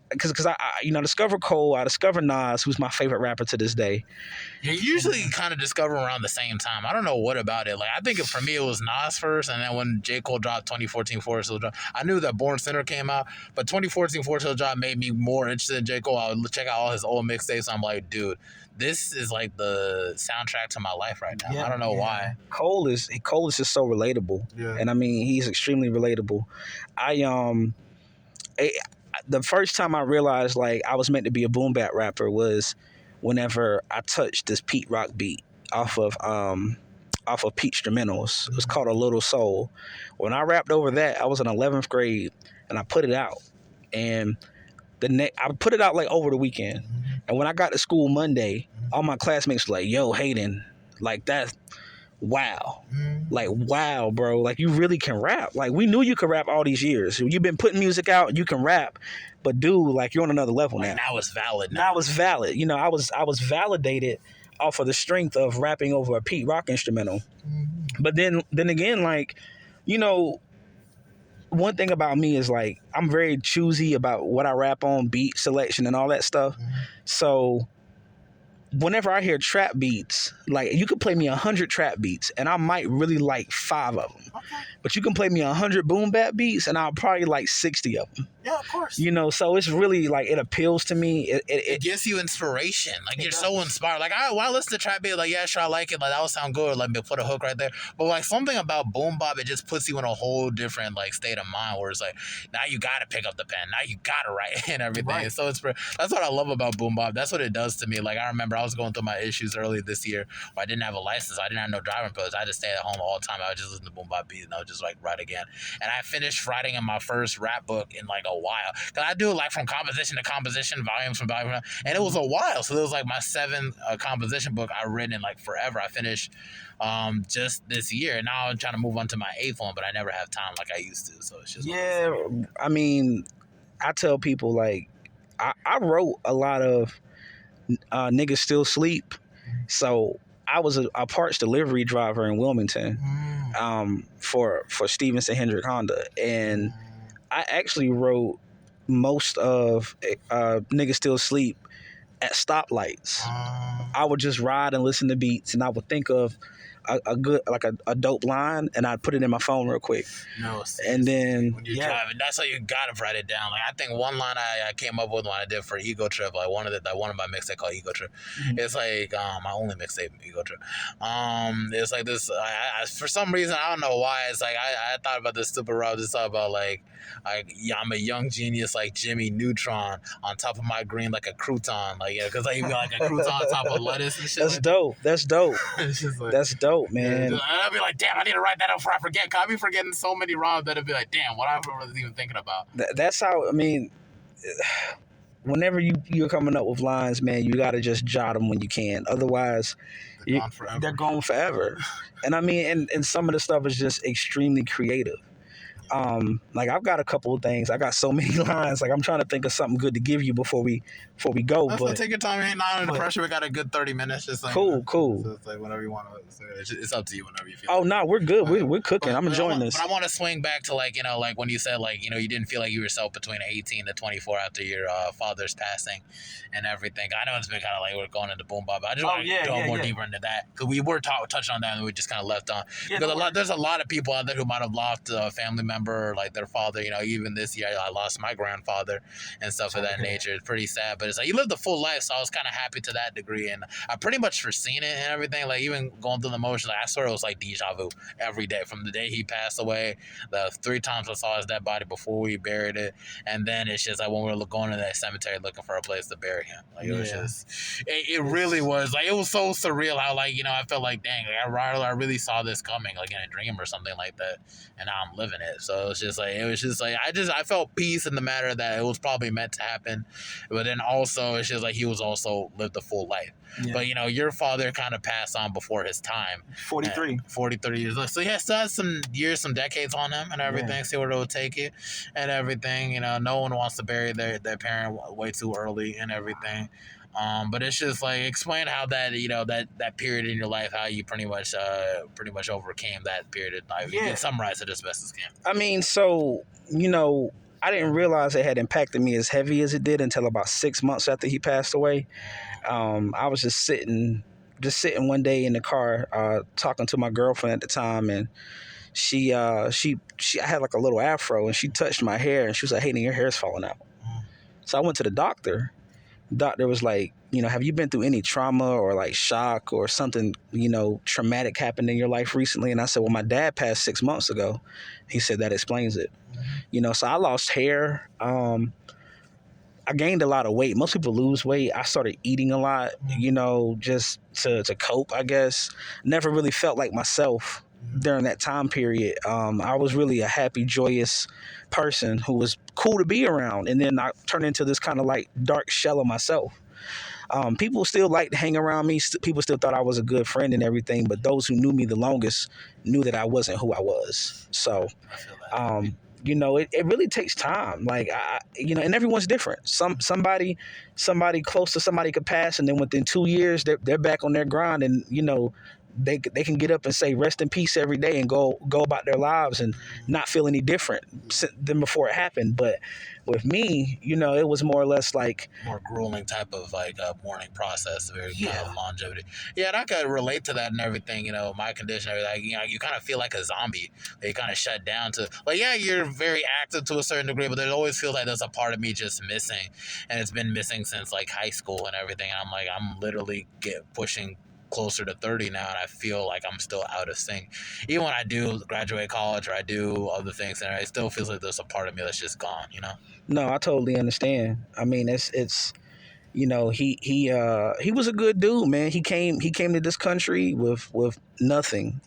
because I you know, discovered Cole, I discovered Nas, who's my favorite rapper to this day. You usually kind of discover around the same time. I don't know what about it. Like, I think for me it was Nas first, and then when J. Cole dropped 2014 Forest Hill Drive, I knew that Born Sinner came out, but 2014 Forest Hill Drive made me more interested in J. Cole. I would check out all his old mixtapes. I'm like, dude, this is like the soundtrack to my life right now. I don't know why. Cole is just so relatable. Yeah. And I mean, he's extremely relatable. The first time I realized like I was meant to be a boom bap rapper was whenever I touched this Pete Rock beat off of Pete Instrumentals. It was called A Little Soul. When I rapped over that, I was in 11th grade and I put it out. And I put it out like over the weekend. And when I got to school Monday, all my classmates were like, yo, Hayden, like that, wow. Like, wow, bro. Like, you really can rap. Like, we knew you could rap all these years. You've been putting music out, you can rap. But dude, like, you're on another level now. Now it's valid. Now it's valid. You know, I was validated off of the strength of rapping over a Pete Rock instrumental. But then again, like, you know, one thing about me is like I'm very choosy about what I rap on, beat selection and all that stuff. So whenever I hear trap beats, like, you could play me 100 trap beats and I might really like 5 of them. Okay. But you can play me 100 boom bap beats and I'll probably like 60 of them. Yeah, of course. You know, so it's really like, it appeals to me. It gives you inspiration. Like, you're so inspired. Like, when I listen to trap beat, like, yeah, sure, I like it. Like, that would sound good. Like, put a hook right there. But like, something about boom bop, it just puts you in a whole different like state of mind where it's like, now you got to pick up the pen. Now you got to write and everything. Right. So that's what I love about boom bop. That's what it does to me. Like, I remember I was going through my issues early this year where I didn't have a license. I didn't have no driving privileges. I had to stay at home all the time. I would just listen to boom bop beats and I would just like write again. And I finished writing in my first rap book in like a while. Cause I do it like from composition to composition, volumes from volume, and it was a while. So it was like my 7th composition book I read in like forever. I finished just this year. And now I'm trying to move on to my 8th one, but I never have time like I used to. So it's just I mean, I tell people like, I wrote a lot of Niggas Still Sleep. So I was a parts delivery driver in Wilmington for Stevenson Hendrick Honda, and I actually wrote most of Niggas Still Sleep at stoplights. I would just ride and listen to beats, and I would think of a good, like a dope line, and I'd put it in my phone real quick. No, seriously. And then when you're driving, that's how you gotta write it down. Like I think one line I came up with when I did for Ego Trip, like one of my mixtape called Ego Trip. It's like my only mixtape, Ego Trip. It's like this. I for some reason I don't know why. It's like I thought about this stupid route. Just thought about like I'm a young genius like Jimmy Neutron on top of my green like a crouton, like because like you got like a crouton on top of lettuce and shit. That's like dope. That's dope. It's just like, That's dope, man. and I'd be like, damn, I need to write that up before I forget. Cause I'd be forgetting so many rhymes that I'd be like, damn, what I was even thinking about. That's how. I mean, whenever you're coming up with lines, man, you got to just jot them when you can. Otherwise, they're gone forever. And I mean, and some of the stuff is just extremely creative. Like I've got a couple of things. I got so many lines. Like I'm trying to think of something good to give you before we go. But take your time. Ain't not under pressure. We got a good 30 minutes. Just like, cool. So it's like whenever you want to. It's up to you whenever you feel. Oh no, we're good. We're cooking. I'm enjoying this. But I want to swing back to like like when you said like you didn't feel like you were yourself between 18 to 24 after your father's passing and everything. I know it's been kind of like we're going into boom bop. But I just want to go more deeper into that because we were touched on that and we just kind of left on because there's a lot of people out there who might have lost a family member or like their father. Even this year I lost my grandfather and stuff of that nature. It's pretty sad, but it's like you lived a full life, so I was kind of happy to that degree, and I pretty much foreseen it and everything. Like even going through the motions, like, I swear it was like deja vu every day from the day he passed away, the 3 times I saw his dead body before we buried it, and then it's just like when we were going to that cemetery looking for a place to bury him. Like it was just, it really was like it was so surreal how like I felt like dang, like, I really saw this coming like in a dream or something like that, and now I'm living it. So it was just like I felt peace in the matter that it was probably meant to happen, but then also it's just like he was also lived a full life. But your father kind of passed on before his time. 43 years. So he still has some years, some decades on him and everything. See where it will take it and everything. No one wants to bury their parent way too early and everything. But it's just like explain how that that period in your life, how you pretty much overcame that period of life. You can summarize it as best as can. I mean, so I didn't realize it had impacted me as heavy as it did until about 6 months after he passed away. I was just sitting one day in the car talking to my girlfriend at the time, and she I had like a little afro, and she touched my hair, and she was like, "Hey, your hair's falling out." So I went to the doctor. The doctor was like, have you been through any trauma or like shock or something, traumatic happened in your life recently? And I said, well, my dad passed 6 months ago. He said that explains it. So I lost hair. I gained a lot of weight. Most people lose weight. I started eating a lot, just to cope, I guess. Never really felt like myself during that time period. I was really a happy, joyous person who was cool to be around. And then I turned into this kind of like dark shell of myself. People still liked to hang around me. People still thought I was a good friend and everything. But those who knew me the longest knew that I wasn't who I was. So, it really takes time. Like, and everyone's different. Somebody close to somebody could pass, and then within 2 years, they're back on their grind, and they can get up and say rest in peace every day and go about their lives and not feel any different than before it happened. But with me, it was more or less like more grueling type of like mourning process, very kind of longevity. Yeah, and I could relate to that and everything. My condition, everything. You kind of feel like a zombie. You kind of shut down to like, you're very active to a certain degree, but there always feels like there's a part of me just missing, and it's been missing since like high school and everything. And I'm literally pushing closer to 30 now, and I feel like I'm still out of sync. Even when I do graduate college or I do other things, and it still feels like there's a part of me that's just gone. No, I totally understand. I mean, it's he was a good dude, man. He came to this country with nothing.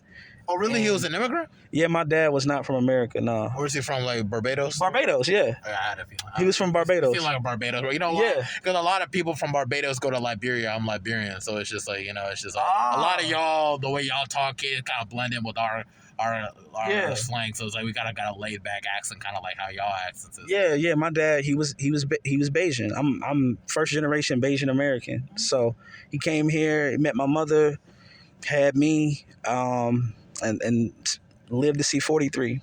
Oh, really? He was an immigrant? Yeah, my dad was not from America, no. Where's he from, like Barbados? Barbados, yeah. I had a feeling. He was from Barbados. I feel like a Barbados. Because a lot of people from Barbados go to Liberia. I'm Liberian, so it's just like, it's just a lot of y'all, the way y'all talk, it kind of blend in with our Yeah. slang. So it's like we got a laid back accent, kind of like how y'all accents is. Yeah. My dad, he was Bayesian. I'm first generation Bayesian American. So he came here, he met my mother, had me, and lived to see 43.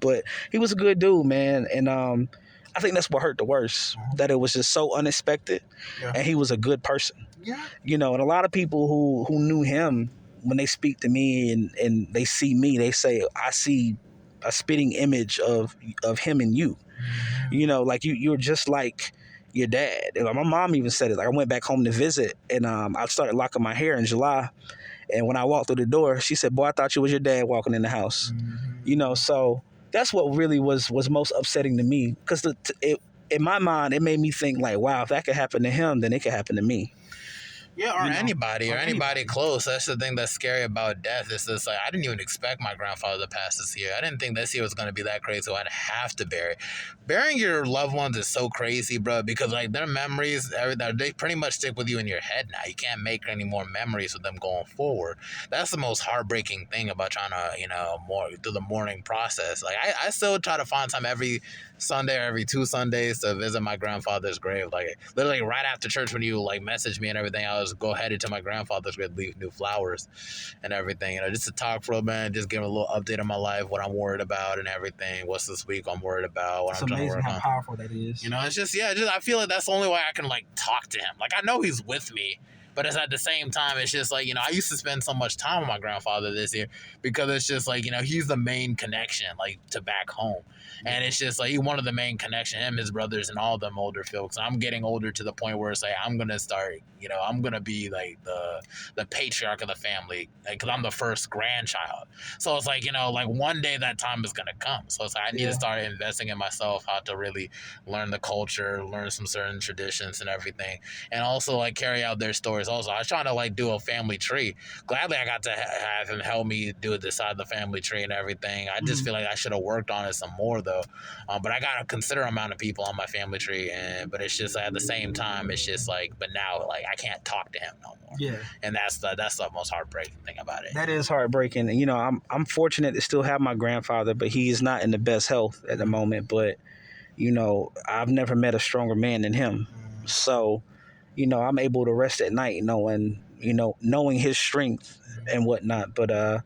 But he was a good dude, man, and I think that's what hurt the worst. That it was just so unexpected, and he was a good person. Yeah. And a lot of people who knew him, when they speak to me and they see me, they say, I see a spitting image of him and you. Like you're just like your dad. And my mom even said it. Like I went back home to visit, and I started locking my hair in July. And when I walked through the door, she said, "Boy, I thought you was your dad walking in the house." So that's what really was most upsetting to me, because in my mind, it made me think like, wow, if that could happen to him, then it could happen to me. Yeah, or anybody close. That's the thing that's scary about death. Is just like I didn't even expect my grandfather to pass this year. I didn't think this year was going to be that crazy. So I'd have to bury. Burying your loved ones is so crazy, bro. Because like their memories, they pretty much stick with you in your head now. You can't make any more memories with them going forward. That's the most heartbreaking thing about trying to more do the mourning process. Like I still try to find time every Sunday or every 2 Sundays to visit my grandfather's grave. Like literally right after church, when you like message me and everything, I was go headed to my grandfather's grave, leave new flowers and everything. Just to talk for a minute, just give him a little update on my life, what I'm worried about and everything. What's this week I'm worried about? What I'm trying to work on. It's amazing how powerful that is. It's just I feel like that's the only way I can like talk to him. Like I know he's with me, but it's at the same time, it's just like, I used to spend so much time with my grandfather this year because it's just like, he's the main connection, like, to back home. And it's just like, he's one of the main connection, him, his brothers, and all them older folks. I'm getting older to the point where it's like, I'm going to start, I'm going to be like the patriarch of the family, because I'm the first grandchild. So it's like, like one day that time is going to come. So it's like, I need to start investing in myself, how to really learn the culture, learn some certain traditions and everything. And also like carry out their stories. Also, I was trying to like do a family tree. Gladly, I got to have him help me decide the family tree and everything. I just feel like I should have worked on it some more though. But I got a considerable amount of people on my family tree, but it's just at the same time, it's just like, but now like I can't talk to him no more. Yeah, and that's the most heartbreaking thing about it. That is heartbreaking. I'm fortunate to still have my grandfather, but he is not in the best health at the moment. But I've never met a stronger man than him. So. I'm able to rest at night knowing his strength and whatnot. But,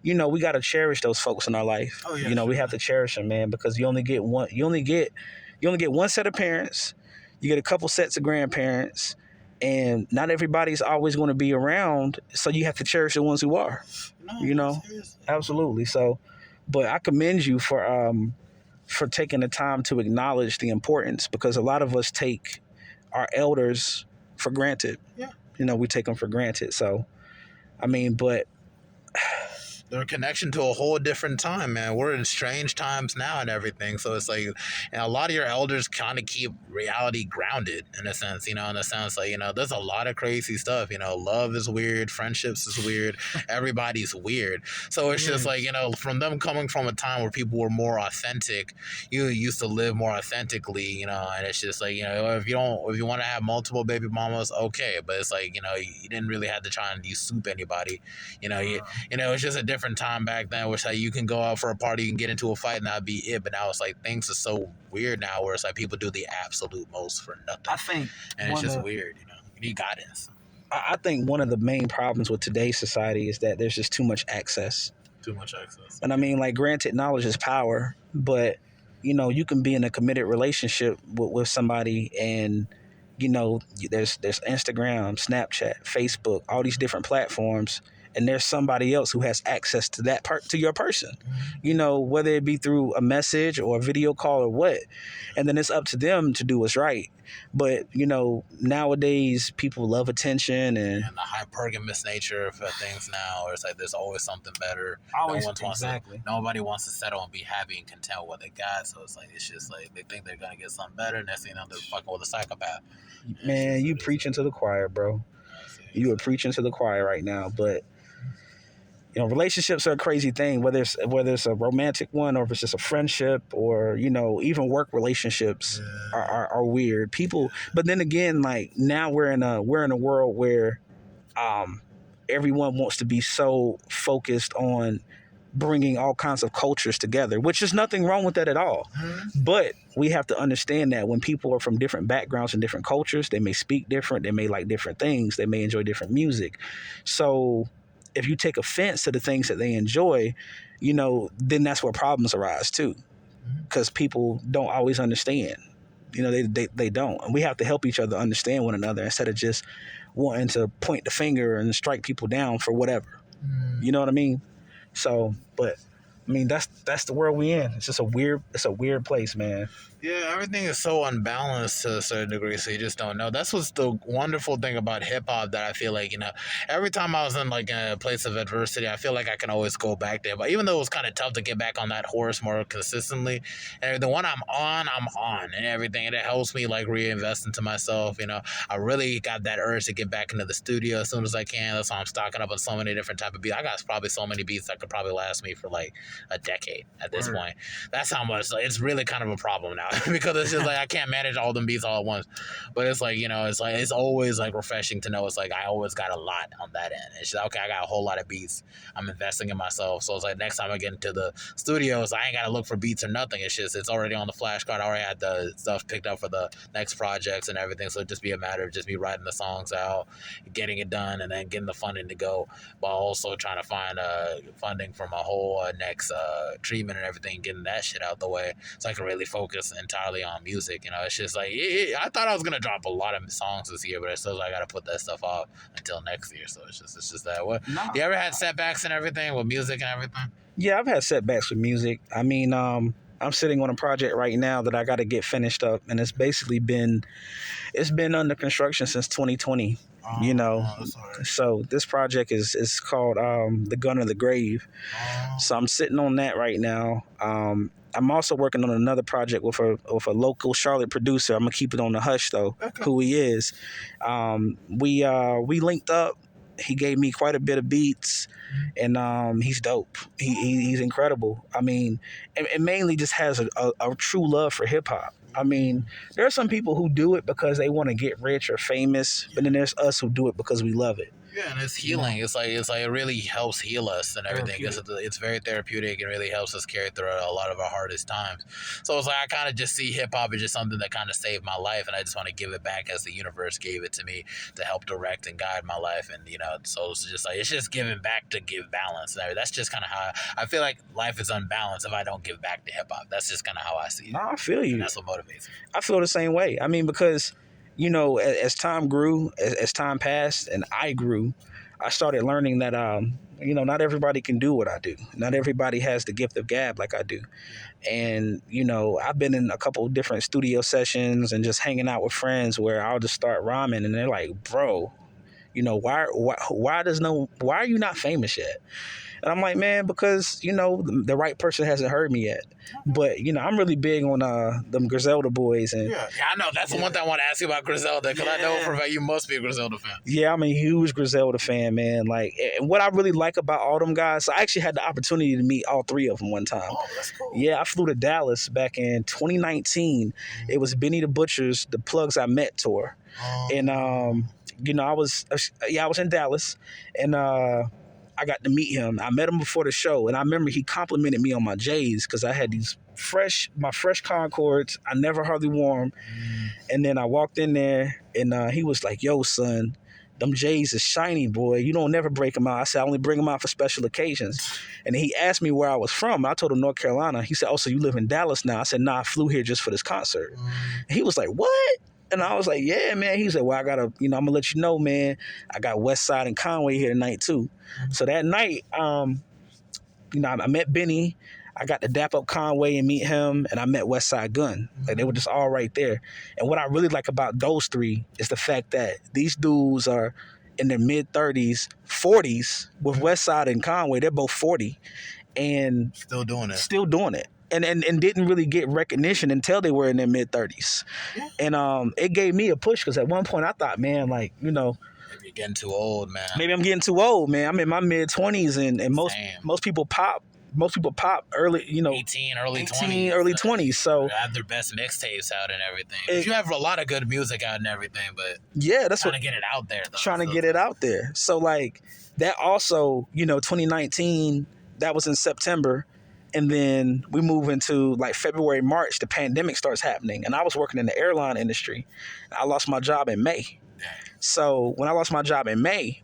we got to cherish those folks in our life. Oh, yeah, we have to cherish them, man, because you only get one set of parents. You get a couple sets of grandparents, and not everybody's always going to be around. So you have to cherish the ones who are, Absolutely. So, but I commend you for taking the time to acknowledge the importance, because a lot of us take our elders for granted. Yeah. We take them for granted. So, but they're a connection to a whole different time, man. We're in strange times now and everything. So it's like, and a lot of your elders kind of keep reality grounded in a sense, in the sense like, there's a lot of crazy stuff, love is weird, friendships is weird, everybody's weird. So it's just like, from them coming from a time where people were more authentic, you used to live more authentically, and it's just like, if you want to have multiple baby mamas, okay. But it's like, you didn't really have to try and soup anybody, it's just a different time back then, where it's like you can go out for a party and get into a fight and that'd be it. But now it's like things are so weird now, where it's like people do the absolute most for nothing. I think, and it's just weird. You need guidance. I think one of the main problems with today's society is that there's just too much access. And like, granted, knowledge is power, but you can be in a committed relationship with somebody, and there's Instagram, Snapchat, Facebook, all these different platforms. And there's somebody else who has access to that to your person, whether it be through a message or a video call or what. And then it's up to them to do what's right. But, nowadays people love attention and the hypergamous nature of things now, where it's like there's always something better. Nobody wants to settle and be happy and content with what they got. So it's like, it's just like they think they're going to get something better. And next thing you know, they're fucking with a psychopath. Man, you preaching to the choir, bro. You are preaching to the choir right now. But relationships are a crazy thing, whether it's a romantic one or if it's just a friendship, or, even work relationships are weird. People, but then again, like, now we're in a world where everyone wants to be so focused on bringing all kinds of cultures together, which is nothing wrong with that at all. But we have to understand that when people are from different backgrounds and different cultures, they may speak different, they may like different things, they may enjoy different music. So if you take offense to the things that they enjoy, then that's where problems arise too, because people don't always understand. They don't. And we have to help each other understand one another instead of just wanting to point the finger and strike people down for whatever. You know what I mean? So, but I mean, that's the world we in. It's just it's a weird place, man. Yeah, everything is so unbalanced to a certain degree, so you just don't know. That's what's the wonderful thing about hip-hop, that I feel like, every time I was in, like, a place of adversity, I feel like I can always go back there. But even though it was kind of tough to get back on that horse more consistently, and the one I'm on and everything, and it helps me, like, reinvest into myself, I really got that urge to get back into the studio as soon as I can. That's why I'm stocking up on so many different type of beats. I got probably so many beats that could probably last me for, like, a decade at this point. That's how much, like, it's really kind of a problem now. Because it's just like I can't manage all them beats all at once. But it's like, it's always like refreshing to know it's like I always got a lot on that end. It's just, okay, I got a whole lot of beats. I'm investing in myself. So it's like next time I get into the studios, I ain't got to look for beats or nothing. It's already on the flashcard. I already had the stuff picked up for the next projects and everything. So it'd just be a matter of just me writing the songs out, getting it done, and then getting the funding to go, while also trying to find funding for my whole next treatment and everything, getting that shit out the way so I can really focus entirely on music. It's just like I thought I was gonna drop a lot of songs this year, but it's still like I gotta put that stuff off until next year. So it's just that. What you ever had setbacks and everything with music and everything? Yeah, I've had setbacks with music. I mean, I'm sitting on a project right now that I got to get finished up, and it's been under construction since 2020. So this project is called The Gun of the Grave. So I'm sitting on that right now. I'm also working on another project with a local Charlotte producer. I'm gonna keep it on the hush though, who he is. We linked up. He gave me quite a bit of beats, and he's dope. He's incredible. I mean, and mainly just has a true love for hip hop. I mean, there are some people who do it because they want to get rich or famous, but then there's us who do it because we love it. Yeah, and it's healing. It's like it really helps heal us and everything. It's very therapeutic and really helps us carry through a lot of our hardest times. So it's like I kind of just see hip hop as just something that kind of saved my life, and I just want to give it back as the universe gave it to me to help direct and guide my life. And so it's just like it's just giving back to give balance. And that's just kind of how I feel like life is unbalanced if I don't give back to hip hop. That's just kind of how I see it. No, I feel you. And that's what motivates me. I feel the same way. I mean, because as time grew, as time passed, and I grew, I started learning that, not everybody can do what I do. Not everybody has the gift of gab like I do. And, I've been in a couple of different studio sessions and just hanging out with friends where I'll just start rhyming and they're like, bro, why are you not famous yet? And I'm like, man, because, the right person hasn't heard me yet. But, I'm really big on them Griselda boys. And yeah, I know. That's the one thing I want to ask you about Griselda, because I know for a fact you must be a Griselda fan. Yeah, I'm a huge Griselda fan, man. Like, and what I really like about all them guys, I actually had the opportunity to meet all three of them one time. Oh, that's cool. Yeah, I flew to Dallas back in 2019. It was Benny the Butcher's The Plugs I Met tour. And, I was in Dallas, and I got to meet him. I met him before the show, and I remember he complimented me on my J's because I had these fresh Concords. I never hardly wore them. And then I walked in there, and he was like, yo, son, them J's is shiny, boy. You don't never break them out. I said, I only bring them out for special occasions. And he asked me where I was from. I told him North Carolina. He said, oh, so you live in Dallas now? I said, nah, I flew here just for this concert. And he was like, what? And I was like, yeah, man. He said, well, I got to, I'm going to let you know, man, I got West Side and Conway here tonight, too. So that night, I met Benny. I got to dap up Conway and meet him, and I met West Side Gun. Like, they were just all right there. And what I really like about those three is the fact that these dudes are in their mid-30s, 40s, with West Side and Conway. They're both 40. And Still doing it. And didn't really get recognition until they were in their mid-30s. And it gave me a push because at one point I thought, man, like, maybe you're getting too old, man. Maybe I'm getting too old, man. I'm in my mid-20s, and most people pop early, 18, early 20s. So they have their best mixtapes out and everything. But you have a lot of good music out and everything, but yeah, that's trying to get it out there, though. Get it out there. So like that also, 2019 that was in September. And then we move into like February, March, the pandemic starts happening. And I was working in the airline industry. I lost my job in May. So when I lost my job in May,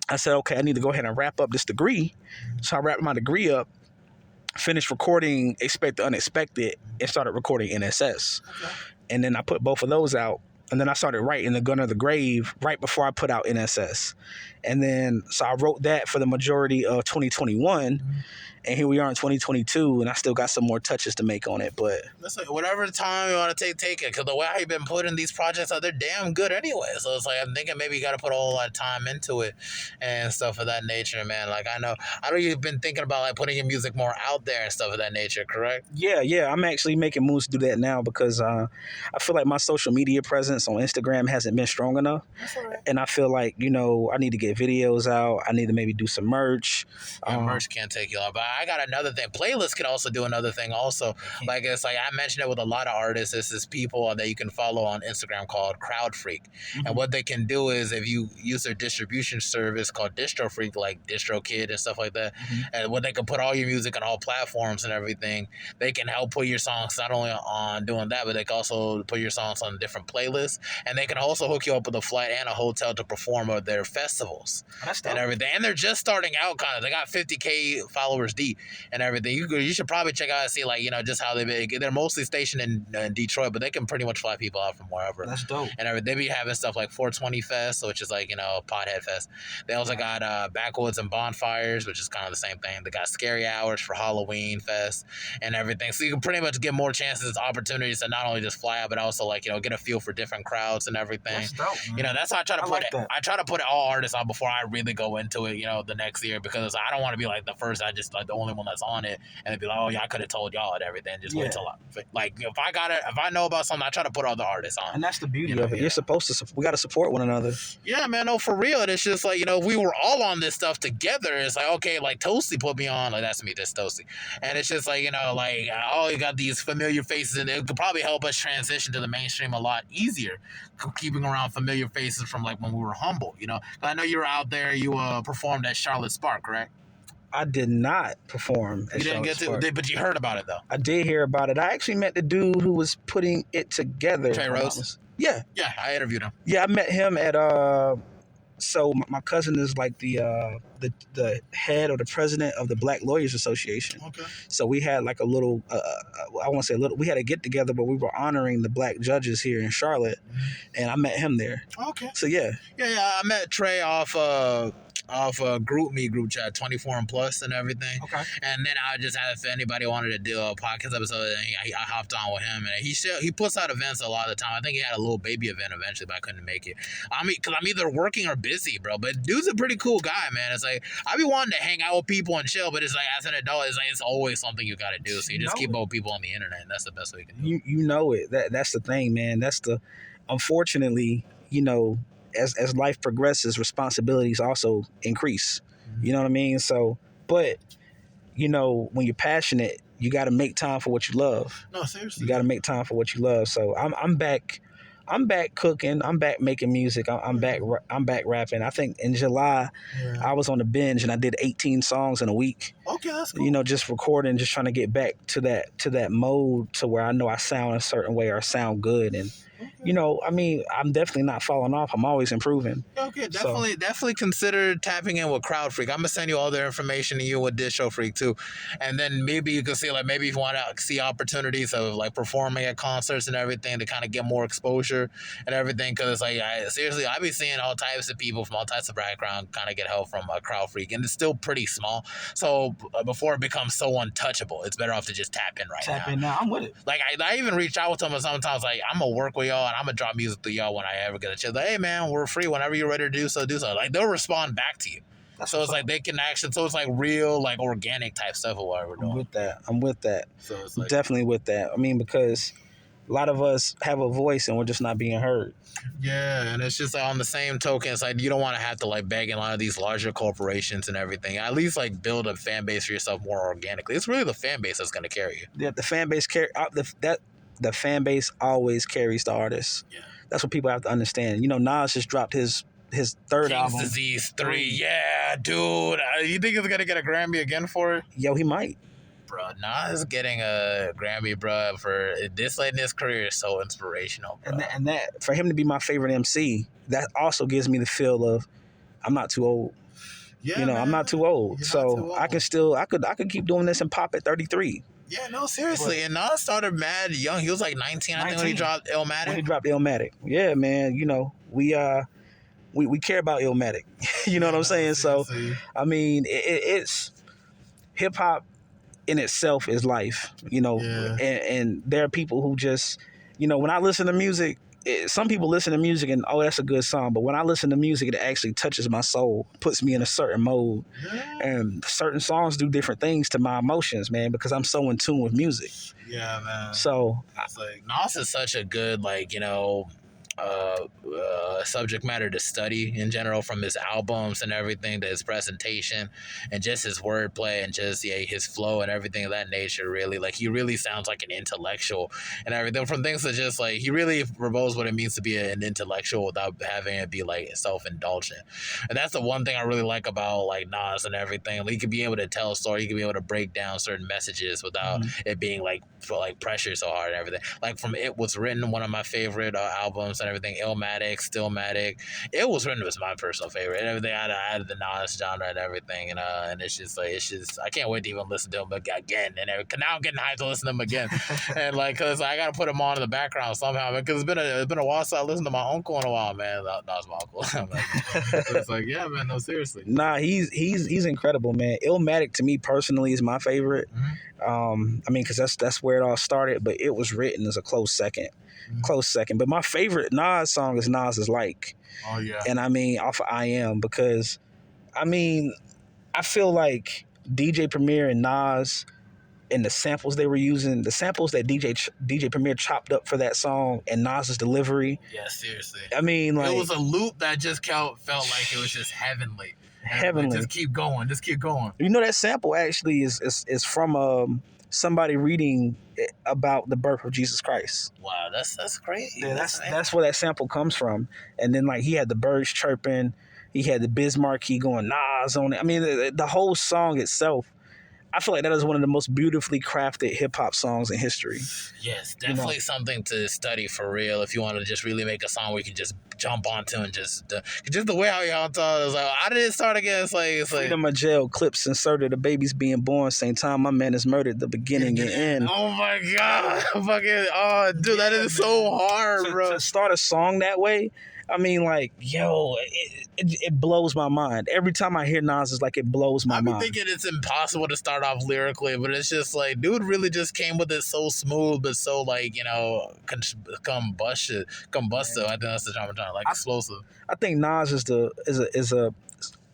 I said, okay, I need to go ahead and wrap up this degree. So I wrapped my degree up, finished recording Expect the Unexpected, and started recording NSS. Okay. And then I put both of those out. And then I started writing The Gun of the Grave right before I put out NSS. And then, so I wrote that for the majority of 2021. Mm-hmm. And here we are in 2022, and I still got some more touches to make on it. But that's like whatever time you want to take it. Because the way I've been putting these projects out, they're damn good anyway. So it's like I'm thinking maybe you got to put a whole lot of time into it and stuff of that nature, man. Like I know you've been thinking about like putting your music more out there and stuff of that nature, correct? Yeah. I'm actually making moves to do that now because I feel like my social media presence on Instagram hasn't been strong enough. That's all right. And I feel like, I need to get videos out. I need to maybe do some merch. Merch can't take you long, but I got another thing. Playlists can also do another thing also. Like it's like I mentioned it with a lot of artists. This is people that you can follow on Instagram called Crowd Freak. Mm-hmm. And what they can do is if you use their distribution service called Distro Freak, like DistroKid and stuff like that, mm-hmm. and when they can put all your music on all platforms and everything, they can help put your songs not only on doing that, but they can also put your songs on different playlists. And they can also hook you up with a flight and a hotel to perform at their festivals and everything. And they're just starting out kind of. They got 50K followers deep and everything. You should probably check out and see just how they're mostly stationed in Detroit, but they can pretty much fly people out from wherever. That's dope. And everything. They be having stuff like 420 Fest, which is Pothead Fest. They also got Backwoods and Bonfires, which is kind of the same thing. They got Scary Hours for Halloween Fest and everything. So you can pretty much get more chances, opportunities to not only just fly out, but also get a feel for different crowds and everything. That's dope, man. That's how I try to put it. I try to put all artists on before I really go into it, the next year, because I don't want to be like the first. I just the only one that's on it, and it'd be like, oh yeah, I could have told y'all and everything. Just wait till if I know about something, I try to put other artists on. And that's the beauty of it. Yeah. You're supposed to. We got to support one another. Yeah, man. No, for real. And it's just like if we were all on this stuff together, it's like okay, like Toasty put me on. Like that's me, that's Toasty, and it's just like you got these familiar faces, and it could probably help us transition to the mainstream a lot easier, keeping around familiar faces from like when we were humble. I know you were out there. You performed at Charlotte Spark, correct? I did not perform at You didn't get to, but you heard about it, though. I did hear about it. I actually met the dude who was putting it together. Trey Rose? Yeah. Yeah, I interviewed him. Yeah, I met him at, so my cousin is like the head or the president of the Black Lawyers Association. Okay. So we had like a little, I won't say a little, we had a get together, but we were honoring the black judges here in Charlotte, and I met him there. Okay. So yeah. Yeah, I met Trey off group chat 24 and plus and everything. Okay. And then I just had, if anybody wanted to do a podcast episode, I hopped on with him, and he puts out events a lot of the time. I think he had a little baby event eventually, but I couldn't make it. Because I'm either working or busy, bro. But dude's a pretty cool guy, man. It's like I be wanting to hang out with people and chill, but it's like as an adult, it's always something you got to do. So you just keep up with people on the internet, and that's the best way you can do it. You know it. That's the thing, man. Unfortunately, as life progresses, responsibilities also increase. Mm-hmm. You know what I mean? So, but, when you're passionate, you got to make time for what you love. No, seriously. You got to make time for what you love. So I'm back cooking. I'm back making music. I'm back rapping. I think in July, I was on the binge and I did 18 songs in a week. Okay, that's cool. Just recording, just trying to get back to that mode to where I know I sound a certain way or I sound good. And I'm definitely not falling off. I'm always improving. Okay, definitely consider tapping in with Crowd Freak. I'm gonna send you all their information to you with Distro Freak too, and then maybe you can see maybe if you want to see opportunities of performing at concerts and everything to kind of get more exposure and everything. Because seriously, I be seeing all types of people from all types of background kind of get help from Crowd Freak, and it's still pretty small. So before it becomes so untouchable, it's better off to just tap in now. Tap in now. I'm with it. I even reach out with them sometimes. I'm gonna work with y'all, and I'm gonna drop music to y'all when I ever get a chance. Hey man, we're free whenever you're ready to do so. They'll respond back to you. So it's they can actually. So it's real organic type stuff of what we're doing. I'm with that. So it's definitely with that. I mean, because a lot of us have a voice and we're just not being heard. Yeah, and it's just on the same token, it's you don't want to have to beg in a lot of these larger corporations and everything. At least build a fan base for yourself more organically. It's really the fan base that's going to carry you. Yeah, the fan base the fan base always carries the artist. Yeah. That's what people have to understand. Nas just dropped his his third King's album. Disease 3. Yeah, dude. You think he's gonna get a Grammy again for it? Yo, he might. Bro, Nas getting a Grammy, bro, for this late in his career is so inspirational, bro. And that for him to be my favorite MC, that also gives me the feel of I'm not too old. Yeah, you know, man. I'm not too old. You're So not too old. I could keep doing this and pop at 33. Yeah, no, seriously. And Nas started mad young. He was like 19, I think, when he dropped Illmatic. When he dropped Illmatic. Yeah, man, you know, we care about Illmatic. You know what I'm saying? Seriously. So I mean, it's hip hop in itself is life, you know, and there are people who just, you know, when I listen to music, some people listen to music and, oh, that's a good song. But when I listen to music, it actually touches my soul, puts me in a certain mode. And certain songs do different things to my emotions, man, because I'm so in tune with music. Yeah, man. So it's like Nas is such a good, like, you know, subject matter to study in general, from his albums and everything, to his presentation and just his wordplay and just his flow and everything of that nature. Really, like, he really sounds like an intellectual and everything, from things that just like he really revolves what it means to be an intellectual without having it be like self-indulgent. And that's the one thing I really like about like Nas and everything. Like, he could be able to tell a story, he could be able to break down certain messages without it being like pressure so hard and everything. Like, from It Was Written, one of my favorite albums and everything, Illmatic, Stillmatic. It Was Written was my personal favorite and everything. I added the Nas genre and everything, and it's just I can't wait to even listen to him again. And now I'm getting hyped to listen to him again, and like, cause I gotta put him on in the background somehow, because it's been a while since I listened to my uncle in a while, man. That's my uncle. It's like, yeah, man, no, seriously. Nah, he's incredible, man. Illmatic to me personally is my favorite. I mean, because that's where it all started, but It Was Written is a close second. But my favorite Nas song is Nas is Like. Oh yeah. And I mean, off of I Am, because I mean, I feel like DJ Premier and Nas and the samples they were using, the samples that DJ Premier chopped up for that song, and Nas's delivery. Yeah, seriously. I mean, like, it was a loop that just felt like it was just heavenly. Heavenly. Just keep going. You know, that sample actually is from somebody reading about the birth of Jesus Christ. Wow, that's crazy. Yeah, that's where that sample comes from. And then, like, he had the birds chirping, he had the Bismarck key going Nas on it. I mean, the whole song itself, I feel like that is one of the most beautifully crafted hip hop songs in history. Yes, definitely something to study for real. If you want to just really make a song where you can just jump onto and just the way how y'all talk is like, how did it start again? It's like Freedom of Jail, clips inserted, the baby's being born, same time my man is murdered, the beginning and end. Oh my god, fucking dude, that is so hard, bro. To start a song that way, I mean, like, yo, it blows my mind. Every time I hear Nas, it's like it blows my mind. I'm thinking it's impossible to start off lyrically, but it's just like, dude really just came with it so smooth, but so, like, you know, combustive. I think that's the term I'm trying to, like, explosive. I think Nas is a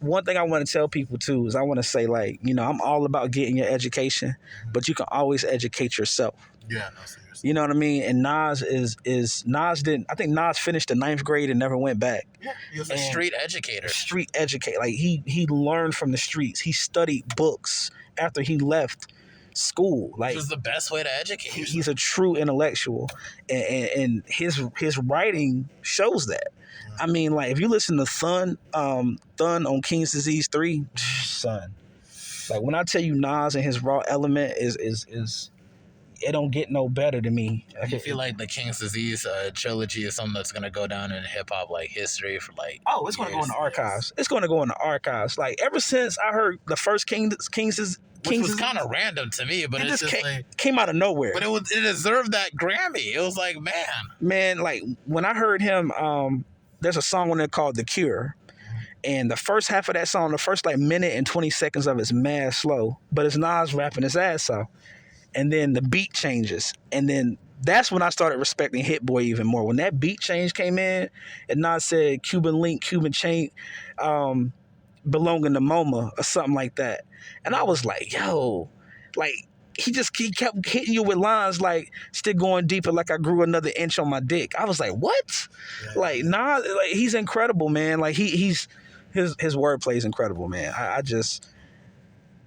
one thing I want to tell people too is I want to say, like, you know, I'm all about getting your education, but you can always educate yourself. Yeah, no, seriously. You know what I mean? And Nas I think Nas finished the 9th grade and never went back. Yeah, he was a street educator. Like, he learned from the streets. He studied books after he left school. Like, which was the best way to educate yourself. He's a true intellectual, and his writing shows that. I mean, like, if you listen to Thun on King's Disease 3, son, like, when I tell you Nas and his raw element is it don't get no better to me. I feel like the King's Disease trilogy is something that's gonna go down in hip hop, like, history for, like, it's gonna go in the archives. It's gonna go in the archives. Like, ever since I heard the first King's which was kind of random to me, but it just came out of nowhere. But it deserved that Grammy. It was like, man, like, when I heard him, there's a song on there called The Cure. And the first half of that song, the first like minute and 20 seconds of it's mad slow, but it's Nas rapping his ass off. And then the beat changes. And then that's when I started respecting Hit Boy even more. When that beat change came in and Nas said Cuban link, Cuban chain, belonging to MoMA or something like that. And I was like, yo, like, he kept hitting you with lines like, still going deeper like I grew another inch on my dick. I was like, what? Yeah. Like, Nas, like, he's incredible, man. Like, his wordplay is incredible, man. I just...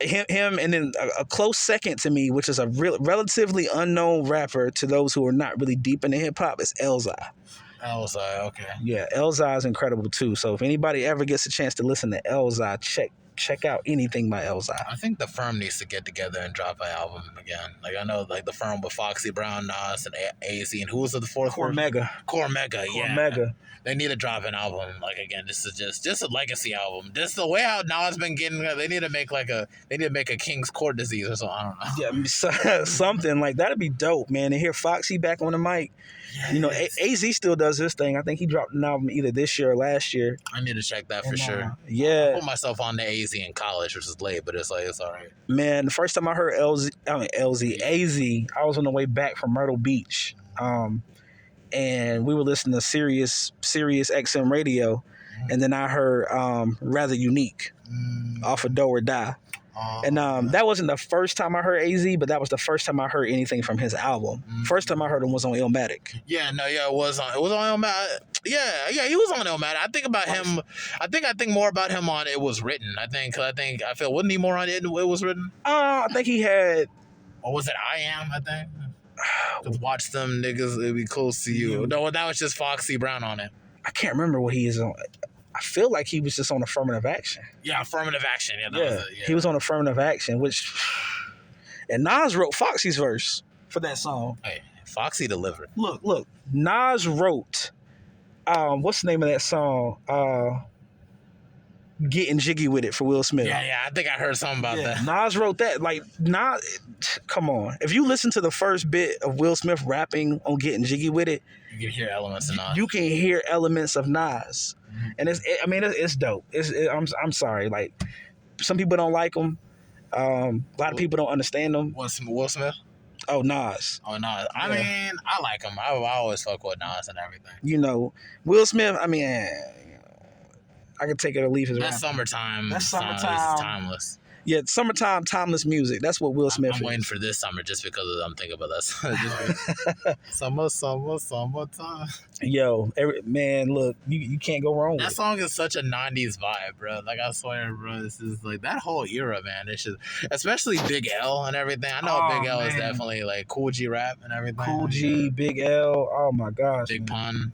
Him, and then a close second to me, which is a relatively unknown rapper to those who are not really deep into hip hop, is Elzhi. Elzhi, okay. Yeah, Elzhi is incredible too. So if anybody ever gets a chance to listen to Elzhi, check out anything by Elzhi. I think the Firm needs to get together and drop an album again. Like I know, like the Firm with Foxy Brown, Nas, and AZ, and who was the fourth? Cormega. Yeah. Cormega. They need to drop an album. Like again, this is just a legacy album. This is the way how Nas been getting. They need to make a King's Court disease or something. I don't know. Yeah, something like that'd be dope, man. To hear Foxy back on the mic. Yes. You know, AZ still does this thing. I think he dropped an album either this year or last year. I need to check that for sure. Yeah. I put myself on the AZ in college, which is late, but it's all right. Man, the first time I heard AZ, I was on the way back from Myrtle Beach. And we were listening to Sirius XM radio, and then I heard Rather Unique off of Do or Die. And that wasn't the first time I heard AZ, but that was the first time I heard anything from his album. First time I heard him was on Illmatic. It was on Illmatic. Yeah, he was on Illmatic. I think about him. I think more about him on It Was Written. I feel wasn't he more on It Was Written? I think he had. Or was it I Am? I think. Watch them niggas, it'll be close to you. No, that was just Foxy Brown on it. I can't remember what he is on. I feel like he was just on Affirmative Action. Yeah, Affirmative Action. He was on Affirmative Action, and Nas wrote Foxy's verse for that song. Hey, Foxy delivered. Look, Nas wrote, what's the name of that song? Getting Jiggy With It for Will Smith. Yeah, I think I heard something about that. Nas wrote that. Like, Nas, come on. If you listen to the first bit of Will Smith rapping on Getting Jiggy With It, you can hear elements of Nas. You can hear elements of Nas. And it's dope. I'm sorry. Like, some people don't like him. A lot of people don't understand him. What's Will Smith? Oh, Nas. I mean, I like him. I always fuck with Nas and everything. You know, Will Smith, I mean, I can take it or leave his rap. That's summertime. That's summertime. It's timeless. Yeah, summertime, timeless music. That's what Will Smith is. I'm waiting for this summer just because I'm thinking about that. Summertime. Yo, man, look, you can't go wrong with it. That song is such a 90s vibe, bro. Like, I swear, bro, this is like that whole era, man. It's just, especially Big L and everything. I know Big L is definitely like Cool G rap and everything. Cool G, Big L. Oh, my gosh. Big Pun.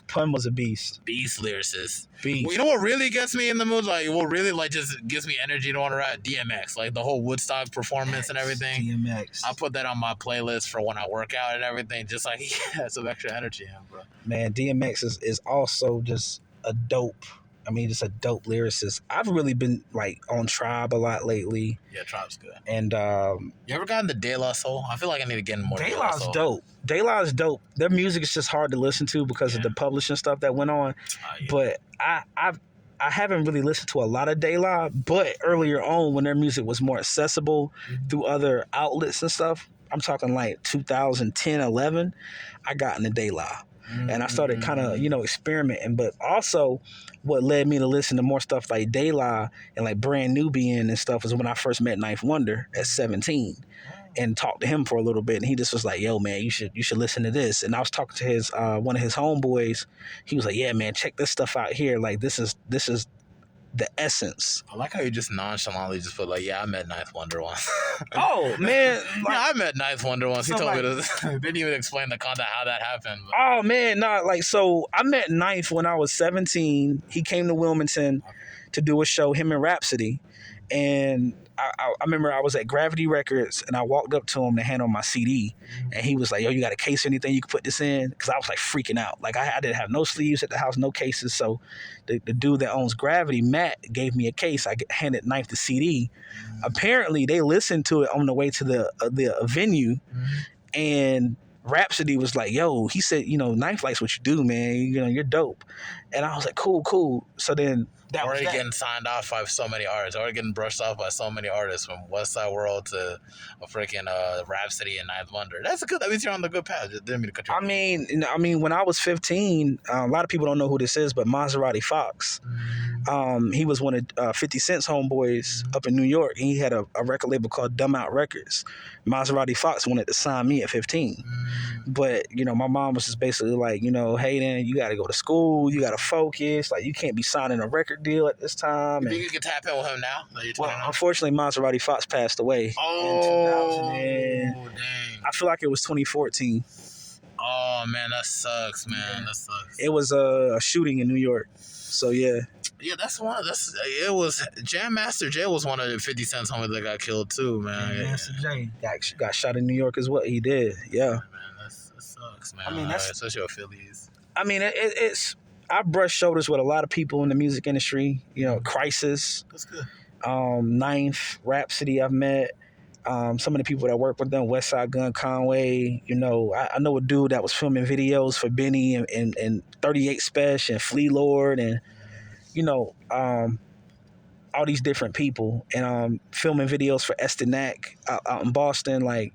Pun was a beast. Beast lyricist. Beast. Well, you know what really gets me in the mood? Like, what really like just gives me energy to want to rap? DMX. Like the whole Woodstock performance and everything. DMX. I put that on my playlist for when I work out and everything. Just like he has some extra energy in, bro. Man, DMX is also just a dope. Just a dope lyricist. I've really been like on Tribe a lot lately. Yeah, Tribe's good. And you ever gotten the De La Soul? I feel like I need to get in more. De La's dope. De La's dope. Their music is just hard to listen to because of the publishing stuff that went on. But I haven't really listened to a lot of De La, but earlier on when their music was more accessible through other outlets and stuff, I'm talking like 2010, 11, I got into De La. And I started kind of, experimenting. But also what led me to listen to more stuff like De La and like Brand Nubian and stuff was when I first met Ninth Wonder at 17 and talked to him for a little bit. And he just was like, yo, man, you should listen to this. And I was talking to his one of his homeboys. He was like, yeah, man, check this stuff out here. Like, this is the essence. I like how you just nonchalantly just put like, yeah, I met Ninth Wonder once. Oh, man. Like, yeah, I met Ninth Wonder once. He told me this. Didn't even explain the content, how that happened. But. Oh, man. So I met Ninth when I was 17. He came to Wilmington to do a show, him and Rhapsody. And I remember I was at Gravity Records and I walked up to him to hand on my CD. And he was like, yo, you got a case or anything you can put this in? Because I was like freaking out. Like I didn't have no sleeves at the house, no cases. So the dude that owns Gravity, Matt, gave me a case. I handed Ninth the CD. Apparently they listened to it on the way to the venue. And Rhapsody was like, yo, he said, Ninth likes what you do, man. You're dope. And I was like, cool. So then that already getting signed off by so many artists, already getting brushed off by so many artists, from West Side World to a freaking Rhapsody and Ninth Wonder. That's good. That means you're on the good path. Didn't mean to cut you off. I mean, when I was 15, a lot of people don't know who this is, but Maserati Fox. He was one of 50 Cent's homeboys up in New York. And he had a record label called Dumb Out Records. Maserati Fox wanted to sign me at 15. But, my mom was just basically like, hey, then you got to go to school. You got to focus. Like, you can't be signing a record deal at this time. You think you can tap in with him now? Well, unfortunately, Maserati Fox passed away in 2000. Dang. I feel like it was 2014. Oh man, that sucks, man. Yeah. That sucks. It was a shooting in New York. So yeah. Yeah, it was Jam Master Jay was one of the 50 Cent's homies that got killed too, man. Jam Master Jay got shot in New York as well. He did. Yeah. Man, that sucks, man. I mean, that's especially with Phillies. I mean, it's I brush shoulders with a lot of people in the music industry. You know, Crisis. That's good. Ninth, Rhapsody. I've met. Some of the people that work with them, Westside Gun, Conway. You know, I know a dude that was filming videos for Benny and 38 Special and Flea Lord and you know, all these different people and filming videos for Estenac out in Boston. Like,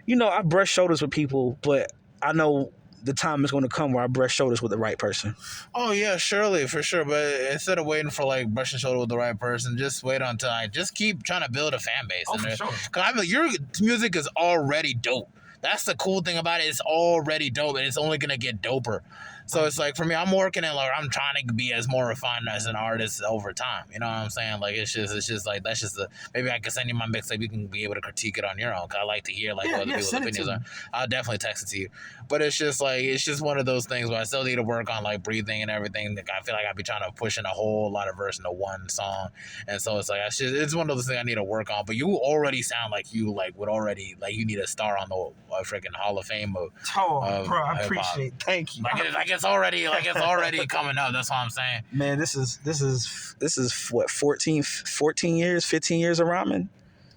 you know, I brush shoulders with people, but I know the time is going to come where I brush shoulders with the right person. Oh yeah, surely, for sure. But instead of waiting for like brushing shoulders with the right person, just wait until just keep trying to build a fan base. Oh, for sure. Cause I mean, your music is already dope. That's the cool thing about it. It's already dope, and it's only gonna get doper. So it's like for me, I'm working at like I'm trying to be as more refined as an artist over time. You know what I'm saying? Like it's just like that's just maybe I can send you my mixtape. You can be able to critique it on your own. Cause I like to hear like what other people's opinions are. I'll definitely text it to you. But it's just one of those things where I still need to work on like breathing and everything. Like, I feel like I'd be trying to push in a whole lot of verse into one song, and so it's like it's one of those things I need to work on. But you already sound like you like would already like you need a star on the freaking Hall of Fame of bro, I appreciate it. Thank you. Like it's already coming up. That's what I'm saying. Man, this is what 14 years, 15 years of rhyming.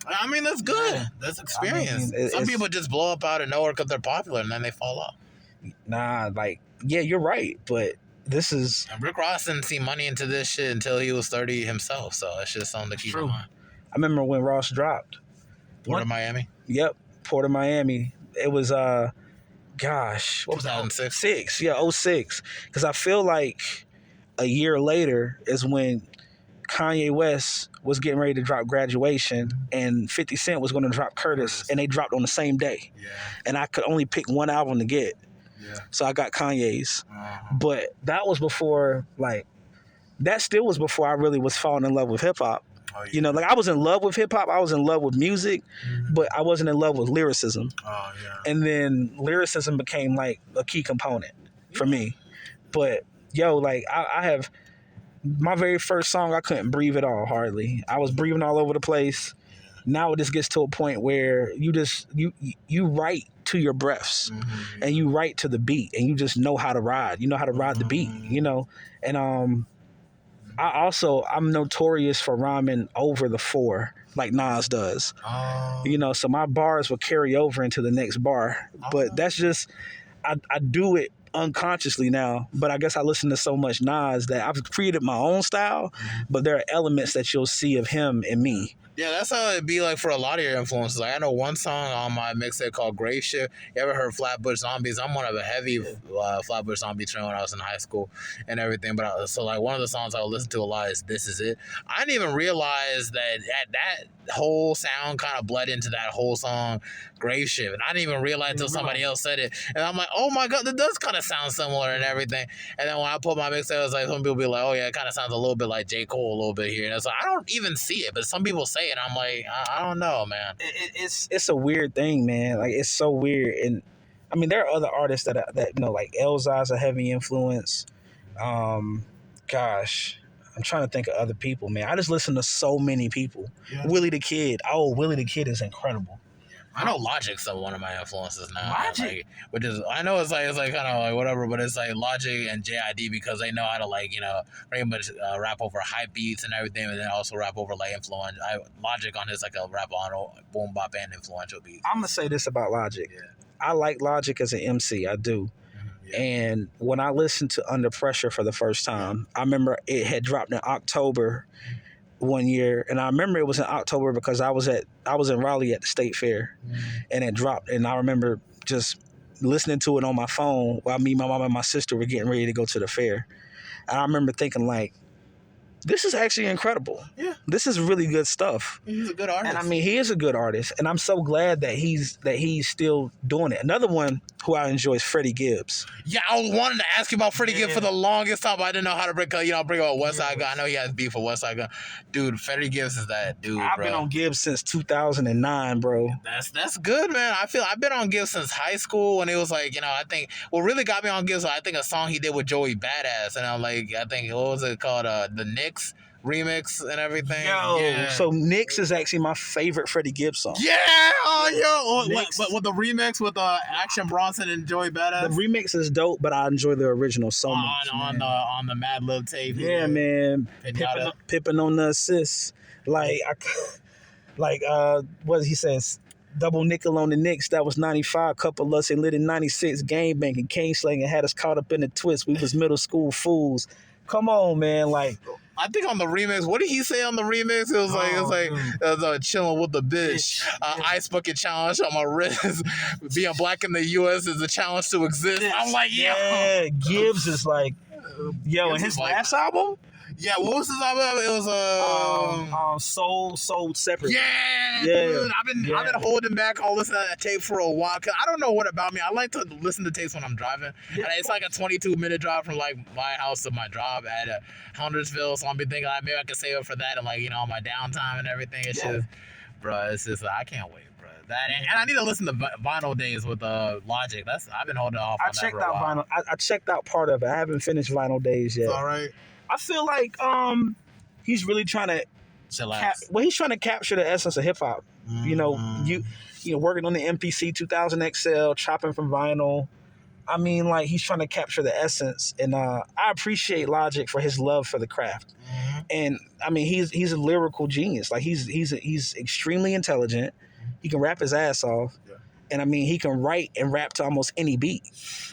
I mean, that's good. Yeah. That's experience. I mean, some people just blow up out of nowhere because they're popular and then they fall off. Nah, like yeah, you're right, but this is and Rick Ross didn't see money into this shit until he was 30 himself. So it's just something to keep in mind. I remember when Ross dropped Port of Miami. Yep, Port of Miami. It was gosh, what was that? 2006. Yeah, 06. Because I feel like a year later is when Kanye West was getting ready to drop Graduation and 50 Cent was going to drop Curtis, and they dropped on the same day. Yeah. And I could only pick one album to get. Yeah. So I got Kanye's. Uh-huh. But that was before, like, that still was before I really was falling in love with hip hop. Oh, yeah. You know, like I was in love with hip hop, I was in love with music, but I wasn't in love with lyricism. Oh, yeah. And then lyricism became like a key component for me. But yo, like I have my very first song, I couldn't breathe at all, hardly. I was breathing all over the place. Now it just gets to a point where you write to your breaths and you write to the beat and you just know how to ride. You know how to ride the beat, you know? And I'm notorious for rhyming over the 4 like Nas does. Oh. You know, so my bars will carry over into the next bar. But that's just I do it unconsciously now, but I guess I listen to so much Nas that I've created my own style, but there are elements that you'll see of him in me. Yeah, that's how it'd be like for a lot of your influences. Like I know one song on my mixtape called Grave Shift. You ever heard Flatbush Zombies? I'm one of a heavy Flatbush Zombie train when I was in high school and everything. But so like one of the songs I would listen to a lot is This Is It. I didn't even realize that whole sound kind of bled into that whole song Grave Shift. And I didn't even realize until somebody else said it. And I'm like, oh my God, that does kind of sound similar and everything. And then when I put my mixtape, I was like, some people be like, oh yeah, it kind of sounds a little bit like J. Cole a little bit here. And it's like, I don't even see it, but some people say it. I'm like, I don't know, man. It's a weird thing, man. Like it's so weird. And I mean, there are other artists that you know, like Elzai's a heavy influence. Gosh, I'm trying to think of other people, man. I just listen to so many people. Yeah. Willie the Kid. Oh, Willie the Kid is incredible. I know Logic's one of my influences now. Logic? Like, which is, I know it's like kind of like whatever, but it's like Logic and JID because they know how to like, you know, pretty much rap over hype beats and everything, and then also rap over like Logic on his like a rap on boom bop and influential beats. I'm gonna say this about Logic. Yeah. I like Logic as an MC. I do. Yeah. And when I listened to Under Pressure for the first time, I remember it had dropped in October one year, and I remember it was in October because I was in Raleigh at the State Fair, and it dropped, and I remember just listening to it on my phone while me, my mom, and my sister were getting ready to go to the fair, and I remember thinking like, this is actually incredible. Yeah, this is really good stuff. He's a good artist, and I mean he is a good artist, and I'm so glad that he's still doing it. Another one who I enjoy is Freddie Gibbs. Yeah, I was wanting to ask you about Freddie Gibbs for the longest time, but I didn't know how to bring up West Side Gun. I know he has beef with West Side Gun. Dude, Freddie Gibbs is that dude, I've been on Gibbs since 2009, bro. That's good, man. I've been on Gibbs since high school when it was like, I think what really got me on Gibbs was I think a song he did with Joey Badass, and I'm like, I think what was it called, the Knicks remix and everything. So Knicks is actually my favorite Freddie Gibbs song. But with the remix with Action Bronson and Joey Badass. The remix is dope, but I enjoy the original so much. On the Mad Lib tape. Yeah, man. Pippin on the assist. What he says? Double nickel on the Knicks. That was 95. Couple us lit in 96. Game banking, cane slanging had us caught up in the twist. We was middle school fools. Come on, man. I think on the remix, what did he say on the remix? It was chilling with the bitch. Ice bucket challenge on my wrist. Being black in the U.S. is a challenge to exist. I'm like, yeah. Gibbs is like, and his last album. Yeah, what was his album? It was Sold Separate. Yeah, dude. I've been holding back all listening to that tape for a while because I don't know what about me. I like to listen to tapes when I'm driving. And it's like a 22-minute drive from like my house to my job at Huntersville. So I'm be thinking maybe I could save up for that and my downtime and everything. It's just, bro, it's just I can't wait. And I need to listen to Vinyl Days with Logic. I've been holding off on that for a while. I checked out part of it. I haven't finished Vinyl Days yet. It's all right. I feel like he's really trying to he's trying to capture the essence of hip hop. Mm-hmm. Working on the MPC 2000 XL, chopping from vinyl. I mean, like he's trying to capture the essence, and I appreciate Logic for his love for the craft. Mm-hmm. And I mean, he's a lyrical genius. Like he's extremely intelligent. He can rap his ass off. Yeah. And I mean, he can write and rap to almost any beat.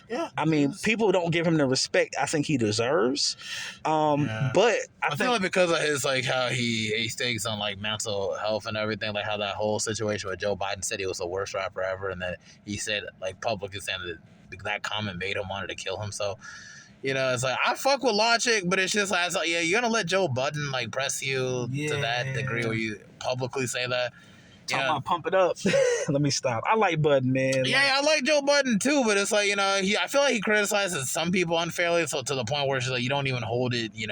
Yeah. I mean, people don't give him the respect I think he deserves. But I feel like because of his how he takes on mental health and everything, like how that whole situation with Joe Biden said he was the worst rapper ever, and then he said publicly saying that comment made him wanted to kill himself. It's like I fuck with Logic, but it's just you're gonna let Joe Budden press you to that degree where you publicly say that. Talking about pump it up. Let me stop. I like Budden, man. Yeah, I like Joe Budden too, but it's I feel like he criticizes some people unfairly, so to the point where it's you don't even hold it, you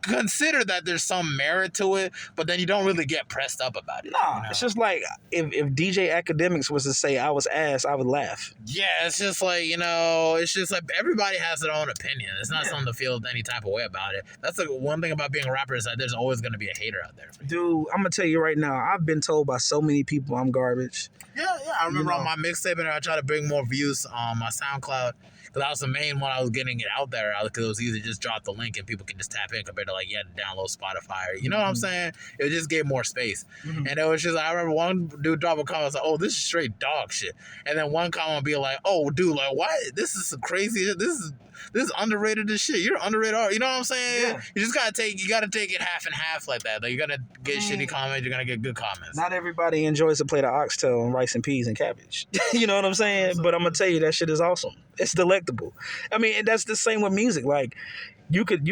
consider that there's some merit to it, but then you don't really get pressed up about it. Nah, it's just like if DJ Academics was to say I was ass, I would laugh. Yeah, it's just it's just everybody has their own opinion. It's not something to feel any type of way about it. That's one thing about being a rapper is that there's always going to be a hater out there. Dude, I'm gonna tell you right now, I've been told by so many people I'm garbage. Yeah. I remember on my mixtape, and I tried to bring more views on my SoundCloud because that was the main one I was getting it out there because it was easy to just drop the link and people can just tap in compared to download Spotify. Or, you know what I'm saying? It just gave more space. Mm-hmm. And it was just, I remember one dude drop a comment, I was like, oh, this is straight dog shit. And then one comment would be like, oh, dude, why? This is crazy. This is underrated as shit. You're underrated art. You know what I'm saying? Yeah. You just gotta take it half and half like that. You're gonna get shitty comments, you're gonna get good comments. Not everybody enjoys to play the oxtail and rice and peas and cabbage. You know what I'm saying? But I'm gonna tell you that shit is awesome. It's delectable. I mean, and that's the same with music. You could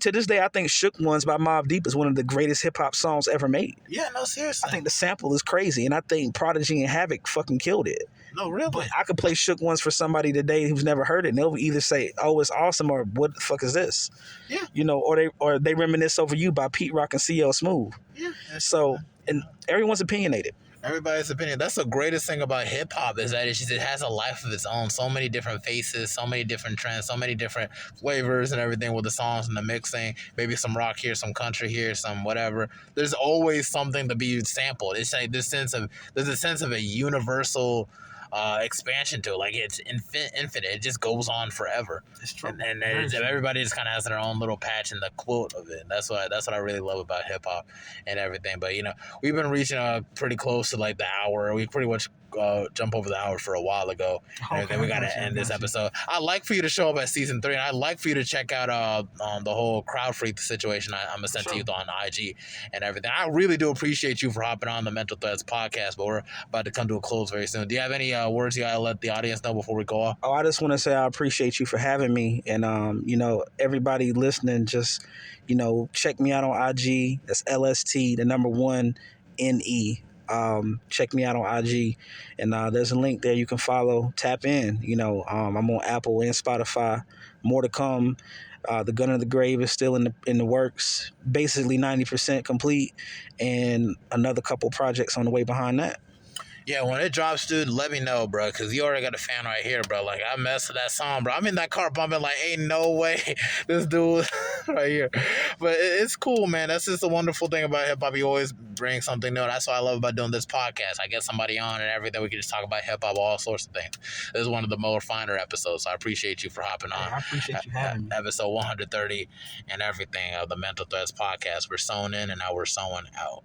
to this day, I think Shook Ones by Mobb Deep is one of the greatest hip hop songs ever made. Yeah, no, seriously. I think the sample is crazy, and I think Prodigy and Havoc fucking killed it. No, really? But I could play Shook Ones for somebody today who's never heard it, and they'll either say, oh, it's awesome, or what the fuck is this? Yeah. Or they reminisce over you by Pete Rock and CL Smooth. Yeah. So, and everyone's opinionated. Everybody's opinion. That's the greatest thing about hip hop is that it has a life of its own. So many different faces, so many different trends, so many different flavors and everything with the songs and the mixing. Maybe some rock here, some country here, some whatever. There's always something to be sampled. It's there's a sense of a universal expansion to it. It's infinite. It just goes on forever. It's true. And everybody just kind of has their own little patch in the quilt of it. That's what I really love about hip hop and everything. But we've been reaching pretty close to the hour. We pretty much jump over the hour for a while ago. And then we got to end this episode. I'd like for you to show up at season 3, and I'd like for you to check out the whole Crowd Freak situation I'm gonna send to you on IG and everything. I really do appreciate you for hopping on the Mental Threads podcast, but we're about to come to a close very soon. Do you have any words you gotta let the audience know before we go off? Oh, I just want to say I appreciate you for having me, and everybody listening, just check me out on IG. That's LST1NE. check me out on IG, and there's a link there you can follow. Tap in. I'm on Apple and Spotify. More to come. The Gun of the Grave is still in the works, basically 90% complete, and another couple projects on the way behind that. Yeah, when it drops, dude, let me know, bro, because you already got a fan right here, bro. Like, I messed with that song, bro. I'm in that car bumping like, ain't no way this dude right here. But it's cool, man. That's just the wonderful thing about hip-hop. You always bring something new. That's what I love about doing this podcast. I get somebody on and everything. We can just talk about hip-hop, all sorts of things. This is one of the more finer episodes, so I appreciate you for hopping on. I appreciate you having me. Episode 130 and everything of the Mental Threats podcast. We're sewn in, and now we're sewing out.